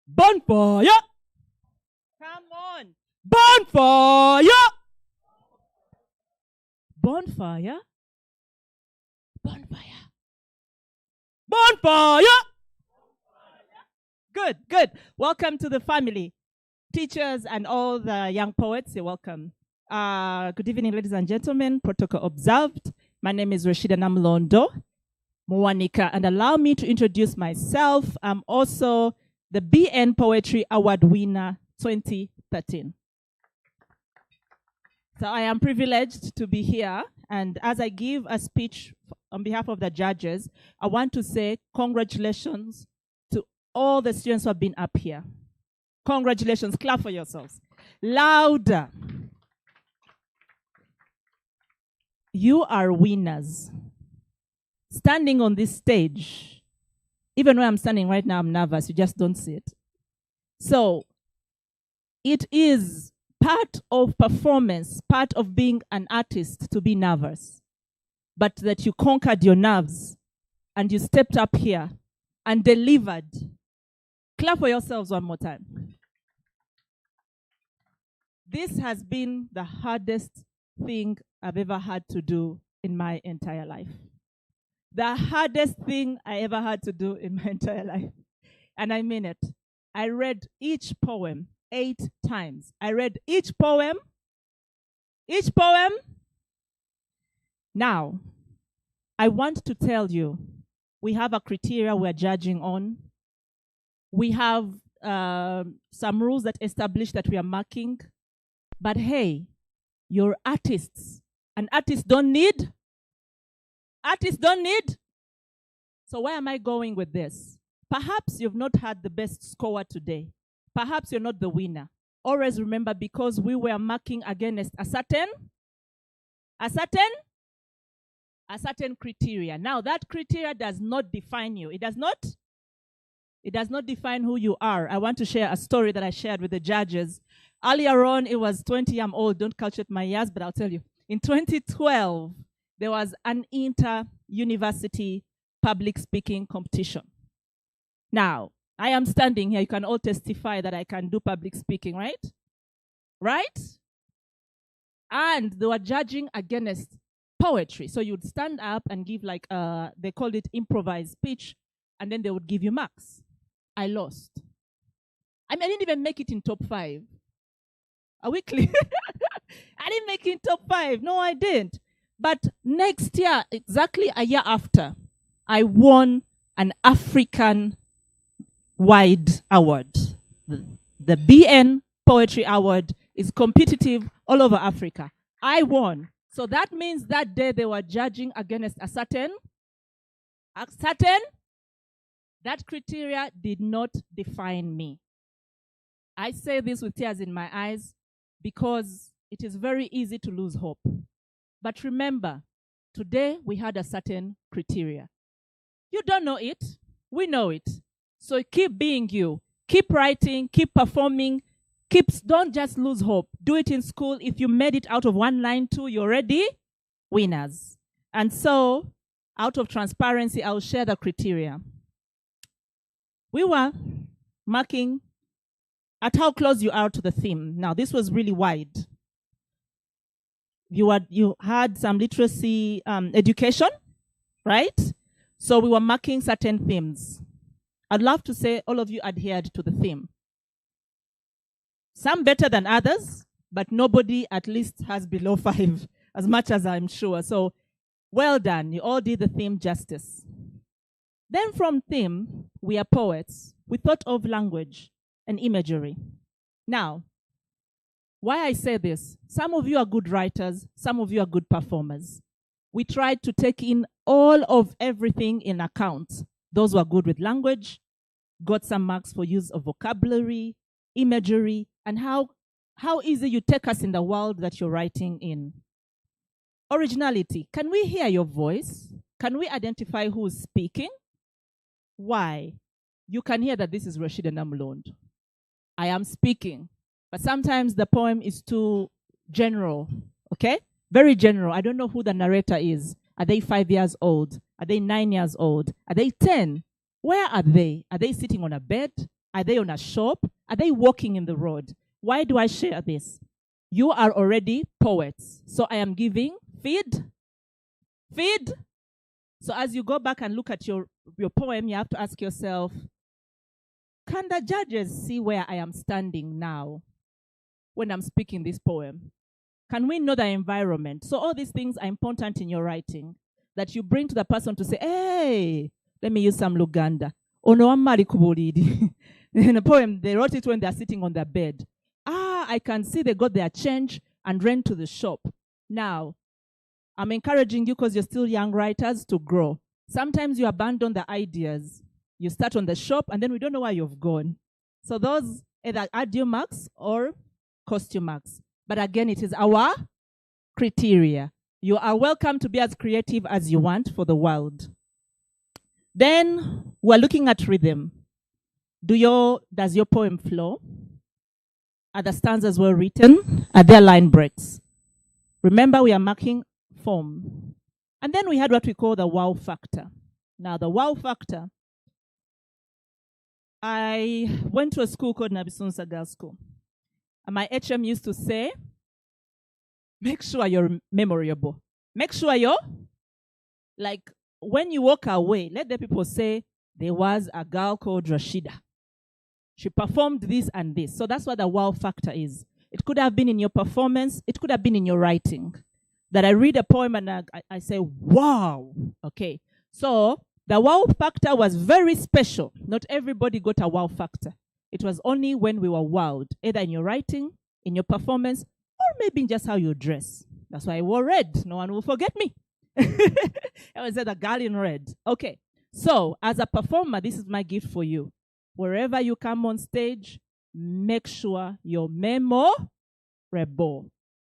Bonfire. Come on. Bonfire. bonfire. Bonfire. Bonfire. Good, good. Welcome to the family. Teachers and all the young poets, you're welcome. Good evening, ladies and gentlemen. Protocol observed. My name is Rashida Namlondo Mwanika, and allow me to introduce myself. I'm also the BN Poetry Award winner 2013. So I am privileged to be here, and as I give a speech on behalf of the judges, I want to say congratulations to all the students who have been up here. Congratulations. Clap for yourselves. Louder. You are winners. Standing on this stage, even where I'm standing right now, I'm nervous. You just don't see it. So it is part of performance, part of being an artist to be nervous, but that you conquered your nerves and you stepped up here and delivered. Clap for yourselves one more time. This has been the hardest thing I've ever had to do in my entire life. The hardest thing I ever had to do in my entire life. And I mean it. I read each poem 8 times. I read each poem. Each poem. Now, I want to tell you, we have a criteria we're judging on. We have some rules that establish that we are marking. But hey, you're artists. And artists don't need. Artists don't need. So where am I going with this? Perhaps you've not had the best score today. Perhaps you're not the winner. Always remember, because we were marking against a certain criteria. Now that criteria does not define you. It does not define who you are. I want to share a story that I shared with the judges. Earlier on, it was 20, I'm old, don't calculate my years, but I'll tell you. In 2012, there was an inter-university public speaking competition. Now, I am standing here. You can all testify that I can do public speaking, right? Right? And they were judging against poetry. So you'd stand up and give like, they called it improvised speech, and then they would give you marks. I lost. I didn't even make it in top 5. Are we clear? I didn't make it in top 5. No, I didn't. But next year, exactly a year after, I won an African-wide award. The BN Poetry Award is competitive all over Africa. I won. So that means that day they were judging against a certain, that criteria did not define me. I say this with tears in my eyes because it is very easy to lose hope. But remember, today we had a certain criteria. You don't know it. We know it. So keep being you. Keep writing. Keep performing. Don't just lose hope. Do it in school. If you made it out of 1 line 2, you're already winners. And so, out of transparency, I'll share the criteria. We were marking at how close you are to the theme. Now, this was really wide. You had some literacy education, right? So we were marking certain themes. I'd love to say all of you adhered to the theme. Some better than others, but nobody at least has below 5, as much as I'm sure. So well done. You all did the theme justice. Then from theme, we are poets. We thought of language and imagery. Now, why I say this, some of you are good writers, some of you are good performers. We tried to take in all of everything in account. Those who are good with language got some marks for use of vocabulary, imagery, and how easy you take us in the world that you're writing in. Originality. Can we hear your voice? Can we identify who's speaking? Why? You can hear that this is Rashida Namlondo. I am speaking. But sometimes the poem is too general, okay? Very general. I don't know who the narrator is. Are they 5 years old? Are they 9 years old? Are they 10? Where are they? Are they sitting on a bed? Are they on a shop? Are they walking in the road? Why do I share this? You are already poets. So I am giving Feed? Feed? So as you go back and look at your poem, you have to ask yourself, can the judges see where I am standing now when I'm speaking this poem? Can we know the environment? So all these things are important in your writing that you bring to the person to say, hey, let me use some Luganda. Ono amari kuburidi. In a poem, they wrote it when they're sitting on their bed. I can see they got their change and ran to the shop. Now, I'm encouraging you because you're still young writers to grow. Sometimes you abandon the ideas. You start on the shop and then we don't know where you've gone. So those either add you marks or cost you marks. But again, it is our criteria. You are welcome to be as creative as you want for the world. Then we're looking at rhythm. Does your poem flow? Are the stanzas well written? Are there line breaks? Remember, we are marking form. And then we had what we call the wow factor. Now, the wow factor, I went to a school called Nabisunsa Girls School. And my HM used to say, make sure you're memorable. Make sure you're, like, when you walk away, let the people say, there was a girl called Rashida. She performed this and this. So that's what the wow factor is. It could have been in your performance. It could have been in your writing. That I read a poem and I say, wow. Okay. So the wow factor was very special. Not everybody got a wow factor. It was only when we were wowed, either in your writing, in your performance, or maybe in just how you dress. That's why I wore red. No one will forget me. I was a girl in red. Okay. So as a performer, this is my gift for you. Wherever you come on stage, make sure you're memorable.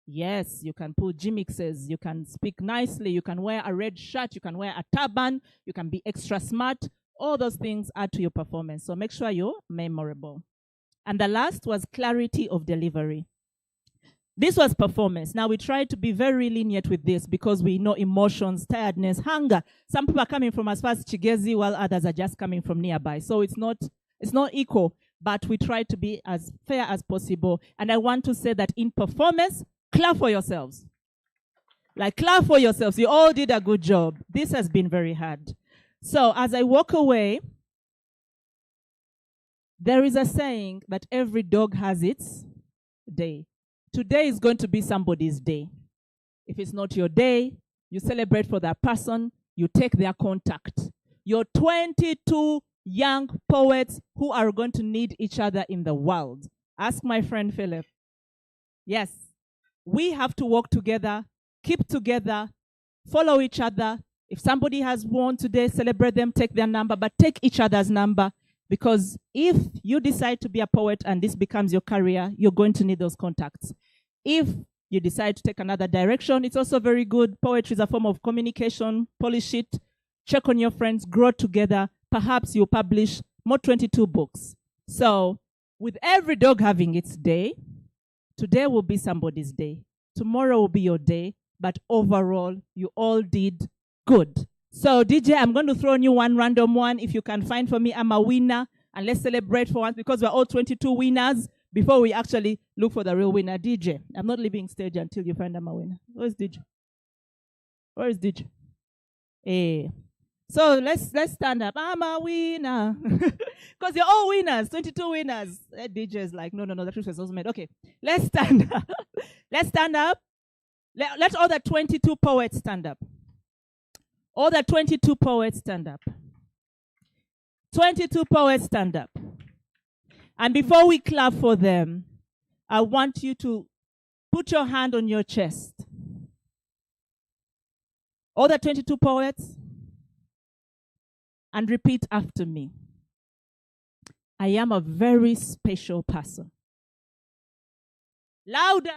Yes, you can pull gimmicks, you can speak nicely, you can wear a red shirt, you can wear a turban, you can be extra smart. All those things add to your performance. So make sure you're memorable. And the last was clarity of delivery. This was performance. Now we try to be very lenient with this because we know emotions, tiredness, hunger. Some people are coming from as far as Chigezi while others are just coming from nearby. So it's not equal, but we try to be as fair as possible. And I want to say that in performance, clap for yourselves. Like, clap for yourselves. You all did a good job. This has been very hard. So as I walk away, there is a saying that every dog has its day. Today is going to be somebody's day. If it's not your day, you celebrate for that person, you take their contact. You're 22 young poets who are going to need each other in the world. Ask my friend Philip. Yes, we have to work together, keep together, follow each other. If somebody has won today, celebrate them, take their number, but take each other's number, because if you decide to be a poet and this becomes your career, you're going to need those contacts. If you decide to take another direction, it's also very good. Poetry is a form of communication. Polish it, check on your friends, grow together. Perhaps you'll publish more 22 books. So with every dog having its day, today will be somebody's day. Tomorrow will be your day. But overall, you all did good. So DJ, I'm going to throw on you one random one. If you can find for me, I'm a winner. And let's celebrate for once because we're all 22 winners before we actually look for the real winner. DJ, I'm not leaving stage until you find I'm a winner. Where's DJ? Where is DJ? Hey. So let's stand up. I'm a winner. Because you're all winners, 22 winners. DJ is like, no, the truth is also made. Okay, let's stand up. Let's stand up. Let all the 22 poets stand up. All the 22 poets stand up. 22 poets stand up. And before we clap for them, I want you to put your hand on your chest. All the 22 poets, and repeat after me. I am a very special person. Louder,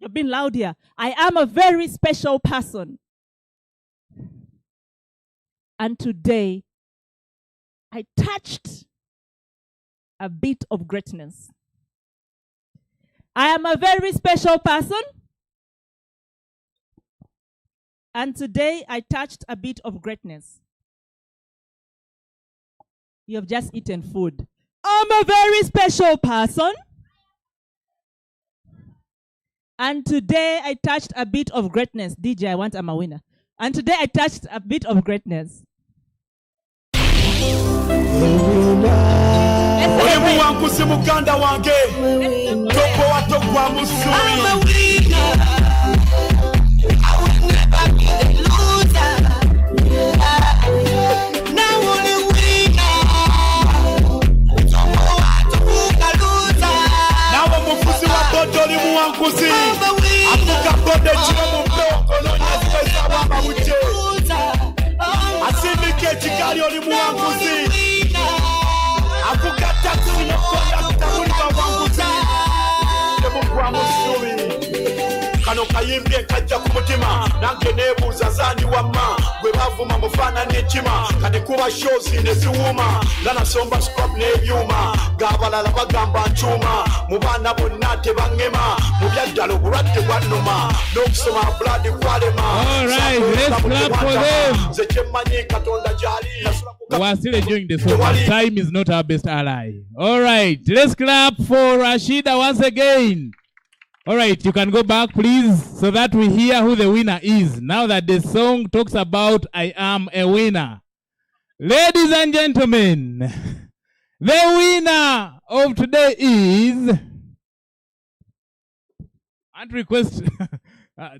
you've been loud here. I am a very special person. And today, I touched a bit of greatness. I am a very special person. And today, I touched a bit of greatness. You have just eaten food. I'm a very special person. And today I touched a bit of greatness. DJ, I want I'm a winner. And today I touched a bit of greatness. Kano kayimbye kajja ku mutima nange neebuuza zani wamma gwe bavuma mufana n'ekima kati kuba shows ne ziwuma ganasomba scrap n'ebyuma g'abalala bagamba nkyuma mu baana bonna tebaŋŋema mu byaddala obulwadde bwannuma n'okusoma blood kwalema. Let's clap for them. Nze kyemmanyi Katonda gy'ali. We're still enjoying the song. Time is not our best ally. All right, let's clap for Rashida once again. All right, you can go back, please, so that we hear who the winner is. Now that the song talks about I am a winner. Ladies and gentlemen, the winner of today is... And request...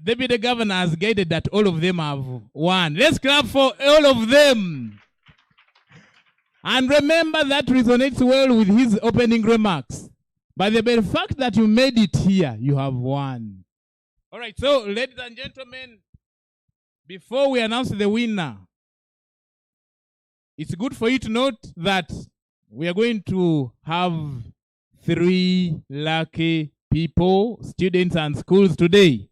Deputy Governor has guided that all of them have won. Let's clap for all of them. And remember that resonates well with his opening remarks. By the very fact that you made it here, you have won. All right, so ladies and gentlemen, before we announce the winner, it's good for you to note that we are going to have 3 lucky people, students and schools today.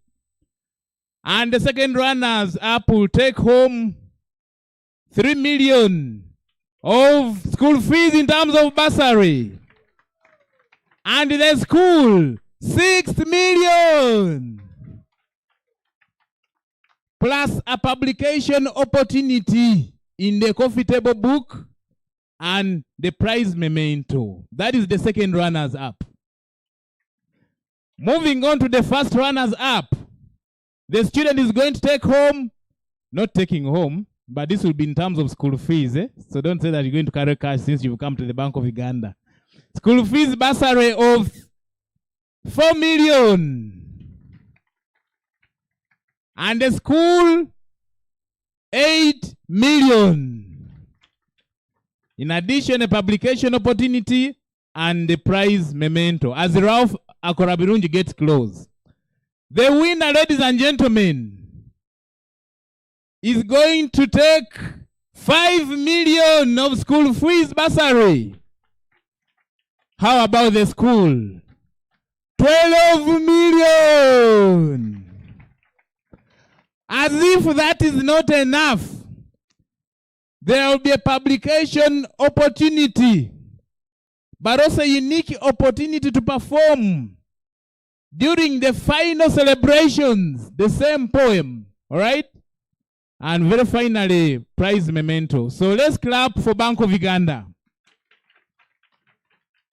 And the second runners up will take home 3 million of school fees in terms of bursary. And the school, 6 million. Plus a publication opportunity in the coffee table book and the prize memento. That is the second runners up. Moving on to the first runners up. The student is going to take home, not taking home, but this will be in terms of school fees. So don't say that you're going to carry cash since you've come to the Bank of Uganda. School fees bursary of 4 million. And the school, 8 million. In addition, a publication opportunity and the prize memento. As Ralph Akorabirunji gets close. The winner, ladies and gentlemen, is going to take 5 million of school fees bursary. How about the school? 12 million. As if that is not enough, there will be a publication opportunity, but also a unique opportunity to perform during the final celebrations, the same poem, all right? And very finally, prize memento. So let's clap for Bank of Uganda.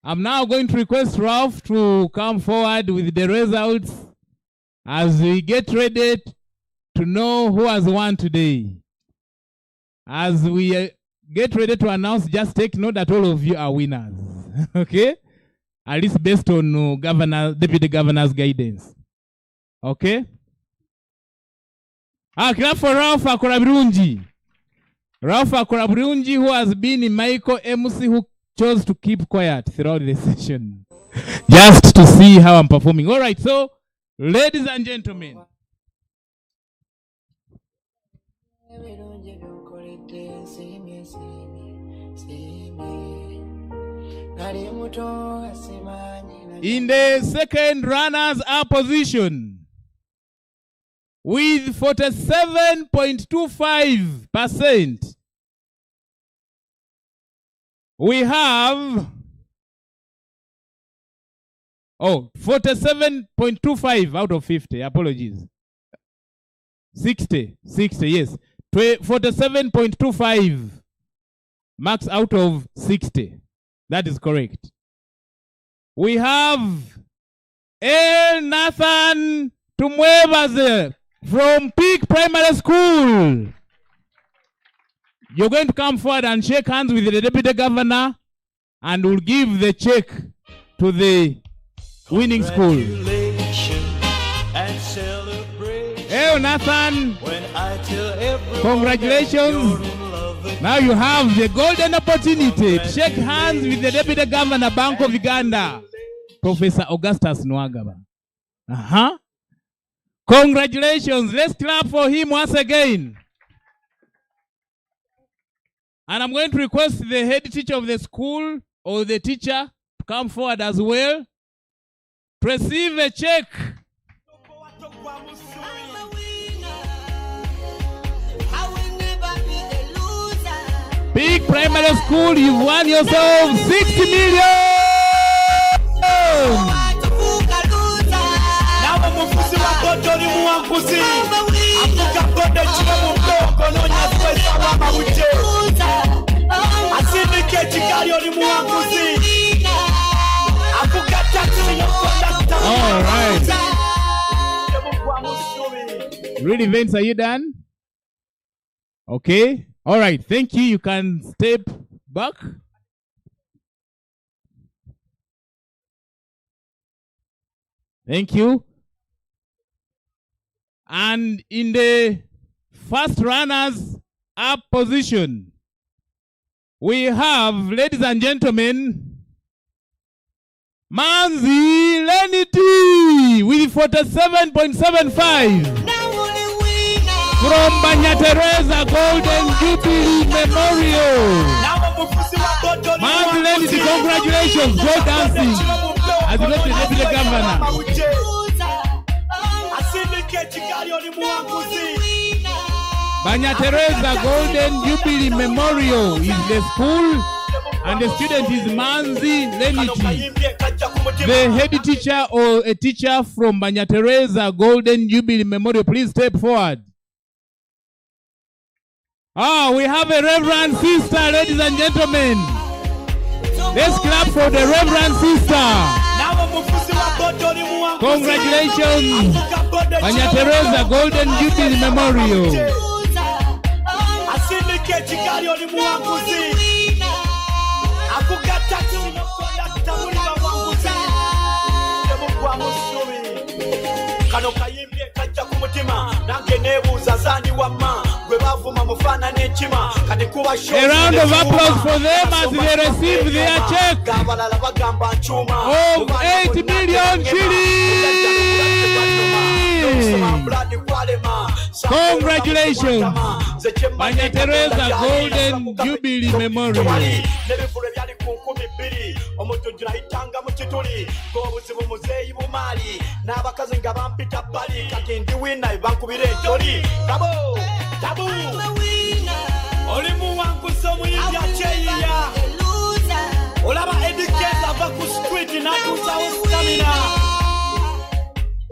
I'm now going to request Ralph to come forward with the results as we get ready to know who has won today. As we get ready to announce, just take note that all of you are winners. Okay? At least based on Deputy Governor's guidance. Okay? Clap for Ralph Akorabirunji. Ralph Akorabirunji, who has been in Michael MC, who chose to keep quiet throughout the session. Just to see how I'm performing. All right, so, ladies and gentlemen. In the second runners-up position, with 47.25%, we have 47.25 out of 50. Apologies. 60, yes. 47.25 marks out of 60. That is correct. We have El Nathan Tumwebaze from Peak Primary School. You're going to come forward and shake hands with the Deputy Governor and we'll give the check to the winning school. El Nathan, congratulations. Now you have the golden opportunity to shake hands with the Deputy Governor, Bank of Uganda, Professor Augustus Nwagaba. Congratulations. Let's clap for him once again. And I'm going to request the head teacher of the school or the teacher to come forward as well to receive a check. Big Primary School, you've won yourself 60 million! All right. Really, Vince, are you done? Okay. All right. Thank you. You can step back. Thank you. And in the first runners up position, we have, ladies and gentlemen, Manzi Lenity with 47.75 from Banya Teresa Golden Jubilee Memorial. Manzi Lenity, congratulations, go dancing as the Deputy Governor. Banya Teresa Golden Jubilee Memorial is the school, and the student is Manzi Lenity, the head teacher or a teacher from Banya Teresa Golden Jubilee Memorial. Please step forward. We have a Reverend Sister, ladies and gentlemen. Let's clap for the Reverend Sister. Congratulations, Banya Teresa Golden Jubilee Memorial. A round of applause for them as they receive their check of 8 million shillings. Congratulations, Banya Teresa Golden Jubilee Memorial.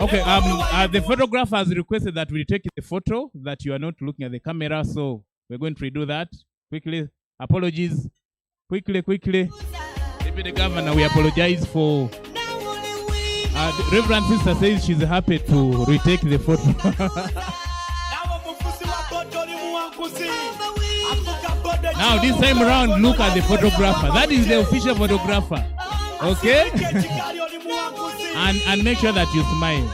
Okay, the photographer has requested that we take the photo, that you are not looking at the camera, so we're going to redo that quickly. Apologies. Quickly. Deputy Governor, we apologize for. The Reverend Sister says she's happy to retake the photo. Now, this time around, look at the photographer. That is the official photographer. Okay? and make sure that you smile.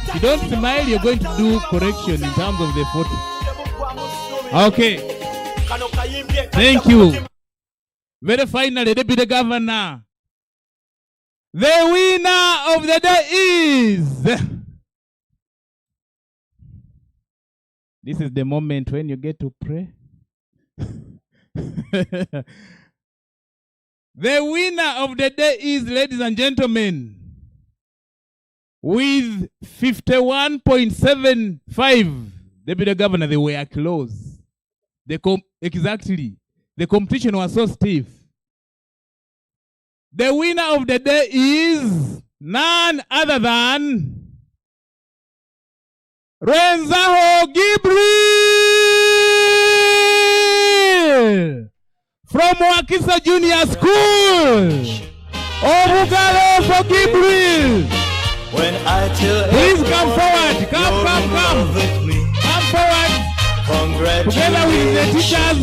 If you don't smile, you're going to do correction in terms of the photo. Okay. Thank you. Very finally, Deputy Governor. The winner of the day is... This is the moment when you get to pray. The winner of the day is, ladies and gentlemen, with 51.75. Deputy Governor, they were close. Exactly. The competition was so stiff. The winner of the day is none other than Renzaho Gibril from Wakisa Junior School. Obugalo for Gibril. When I tell please come forward. Come. Come forward. Together with the teachers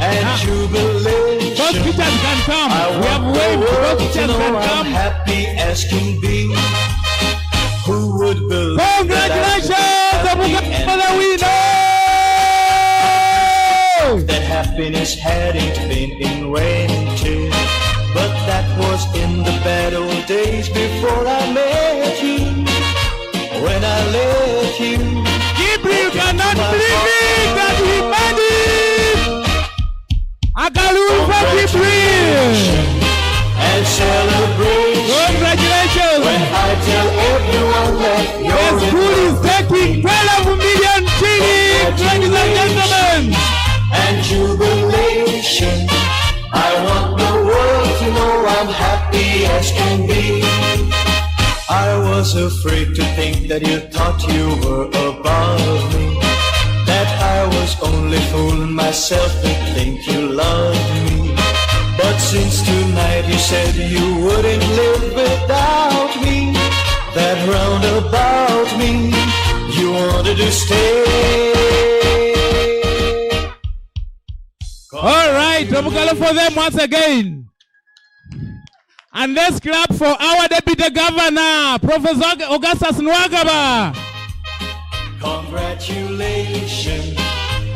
and jubilation. Those teachers can come. We have waved. Those teachers can come. I'm happy as can be. Who would believe? Congratulations, Father, we know that happiness hadn't been invented, but that was in the bad old days before I met you. When I left you, Gabriel cannot believe it that he made it. Akalumba Gabriel and celebration. Congratulations. When I tell everyone that the school is taking 12 million shillings, ladies and gentlemen. And jubilation. I want the world to know I'm happy as can be. I was afraid to think that you thought you were above me, that I was only fooling myself to think you loved me. But since tonight you said you wouldn't live without me, that roundabout me you wanted to stay. All right, Tomukalo for them once again. And let's clap for our Deputy Governor, Professor Augustus Nwagaba. Congratulations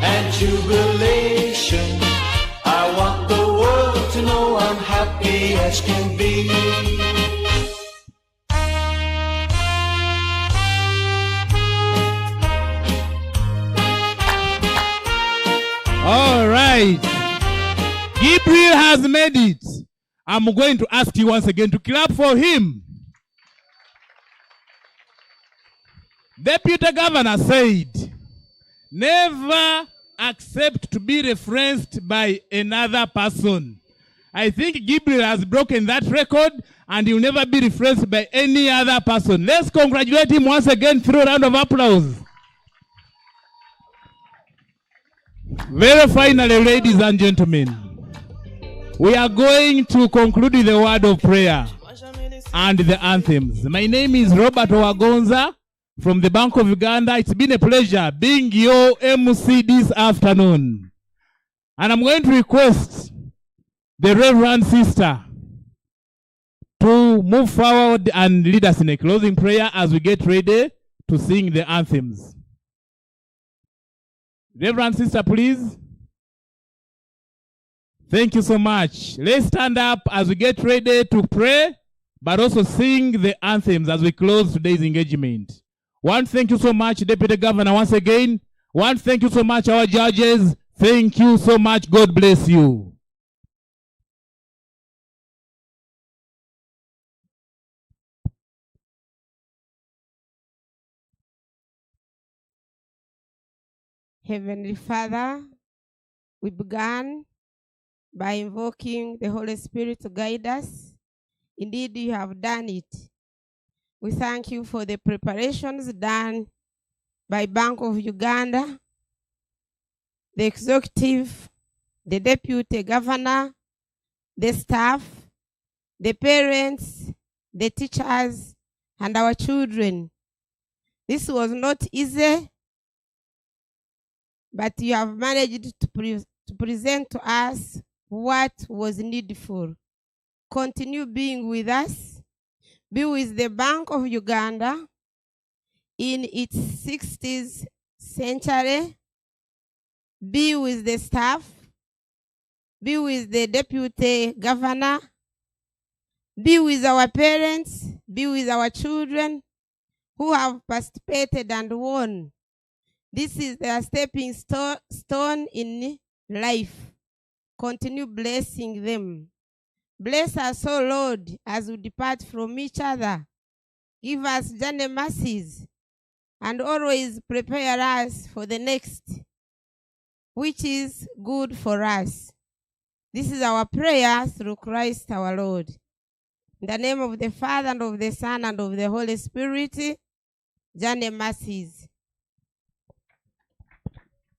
and jubilation. I want the world to know I'm happy as can be. All right. Gabriel has made it. I'm going to ask you once again to clap for him. Deputy Governor said, never accept to be referenced by another person. I think Gabriel has broken that record and he will never be referenced by any other person. Let's congratulate him once again through a round of applause. Very finally, ladies and gentlemen, we are going to conclude with the word of prayer and the anthems. My name is Robert Wagonza from the Bank of Uganda. It's been a pleasure being your MC this afternoon. And I'm going to request the Reverend Sister to move forward and lead us in a closing prayer as we get ready to sing the anthems. Reverend Sister, please. Thank you so much. Let's stand up as we get ready to pray, but also sing the anthems as we close today's engagement. One, thank you so much, Deputy Governor, once again. One, thank you so much, our judges. Thank you so much. God bless you. Heavenly Father, we began by invoking the Holy Spirit to guide us. Indeed, you have done it. We thank you for the preparations done by Bank of Uganda, the executive, the deputy governor, the staff, the parents, the teachers, and our children. This was not easy, but you have managed to present to us what was needful. Continue being with us. Be with the Bank of Uganda in its 60th century. Be with the staff. Be with the deputy governor. Be with our parents. Be with our children who have participated and won. This is their stepping stone in life. Continue blessing them. Bless us, O Lord, as we depart from each other. Give us journey mercies and always prepare us for the next, which is good for us. This is our prayer through Christ our Lord. In the name of the Father, and of the Son, and of the Holy Spirit, journey mercies.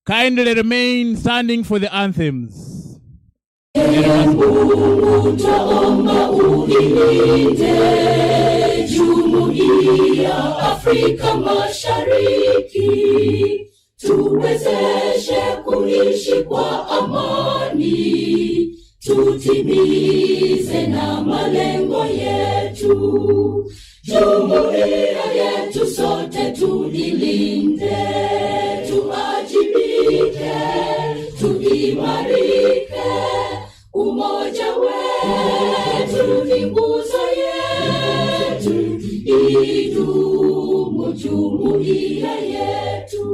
Kindly remain standing for the anthems. Umuta oma uilinde Jumuiya Afrika Mashariki, tuwezeshe kuishi kwa amani, tutimize na malengo yetu. Jumuiya yetu sote tuilinde, tuajibike, tuimarike. Umoja wetu ni nguzo yetu, idumu jumuiya yetu.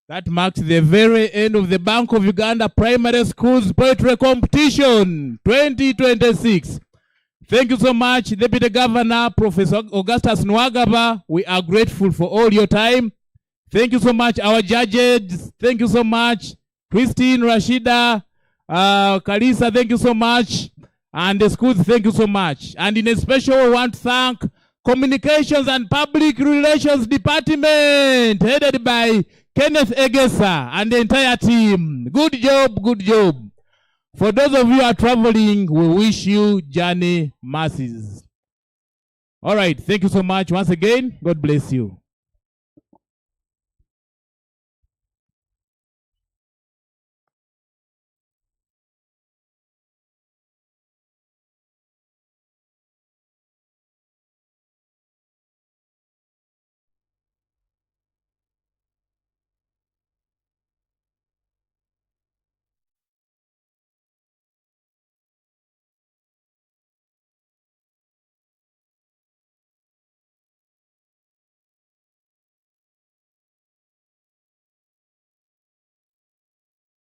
That marks the very end of the Bank of Uganda Primary Schools Poetry Competition 2026. Thank you so much, Deputy Governor, Professor Augustus Nwagaba. We are grateful for all your time. Thank you so much, our judges. Thank you so much, Christine, Rashida, Kalisa, thank you so much. And the schools, thank you so much. And in a special, we want to thank Communications and Public Relations Department, headed by Kenneth Egesa and the entire team. Good job, good job. For those of you who are traveling, we wish you journey mercies. All right, thank you so much once again. God bless you.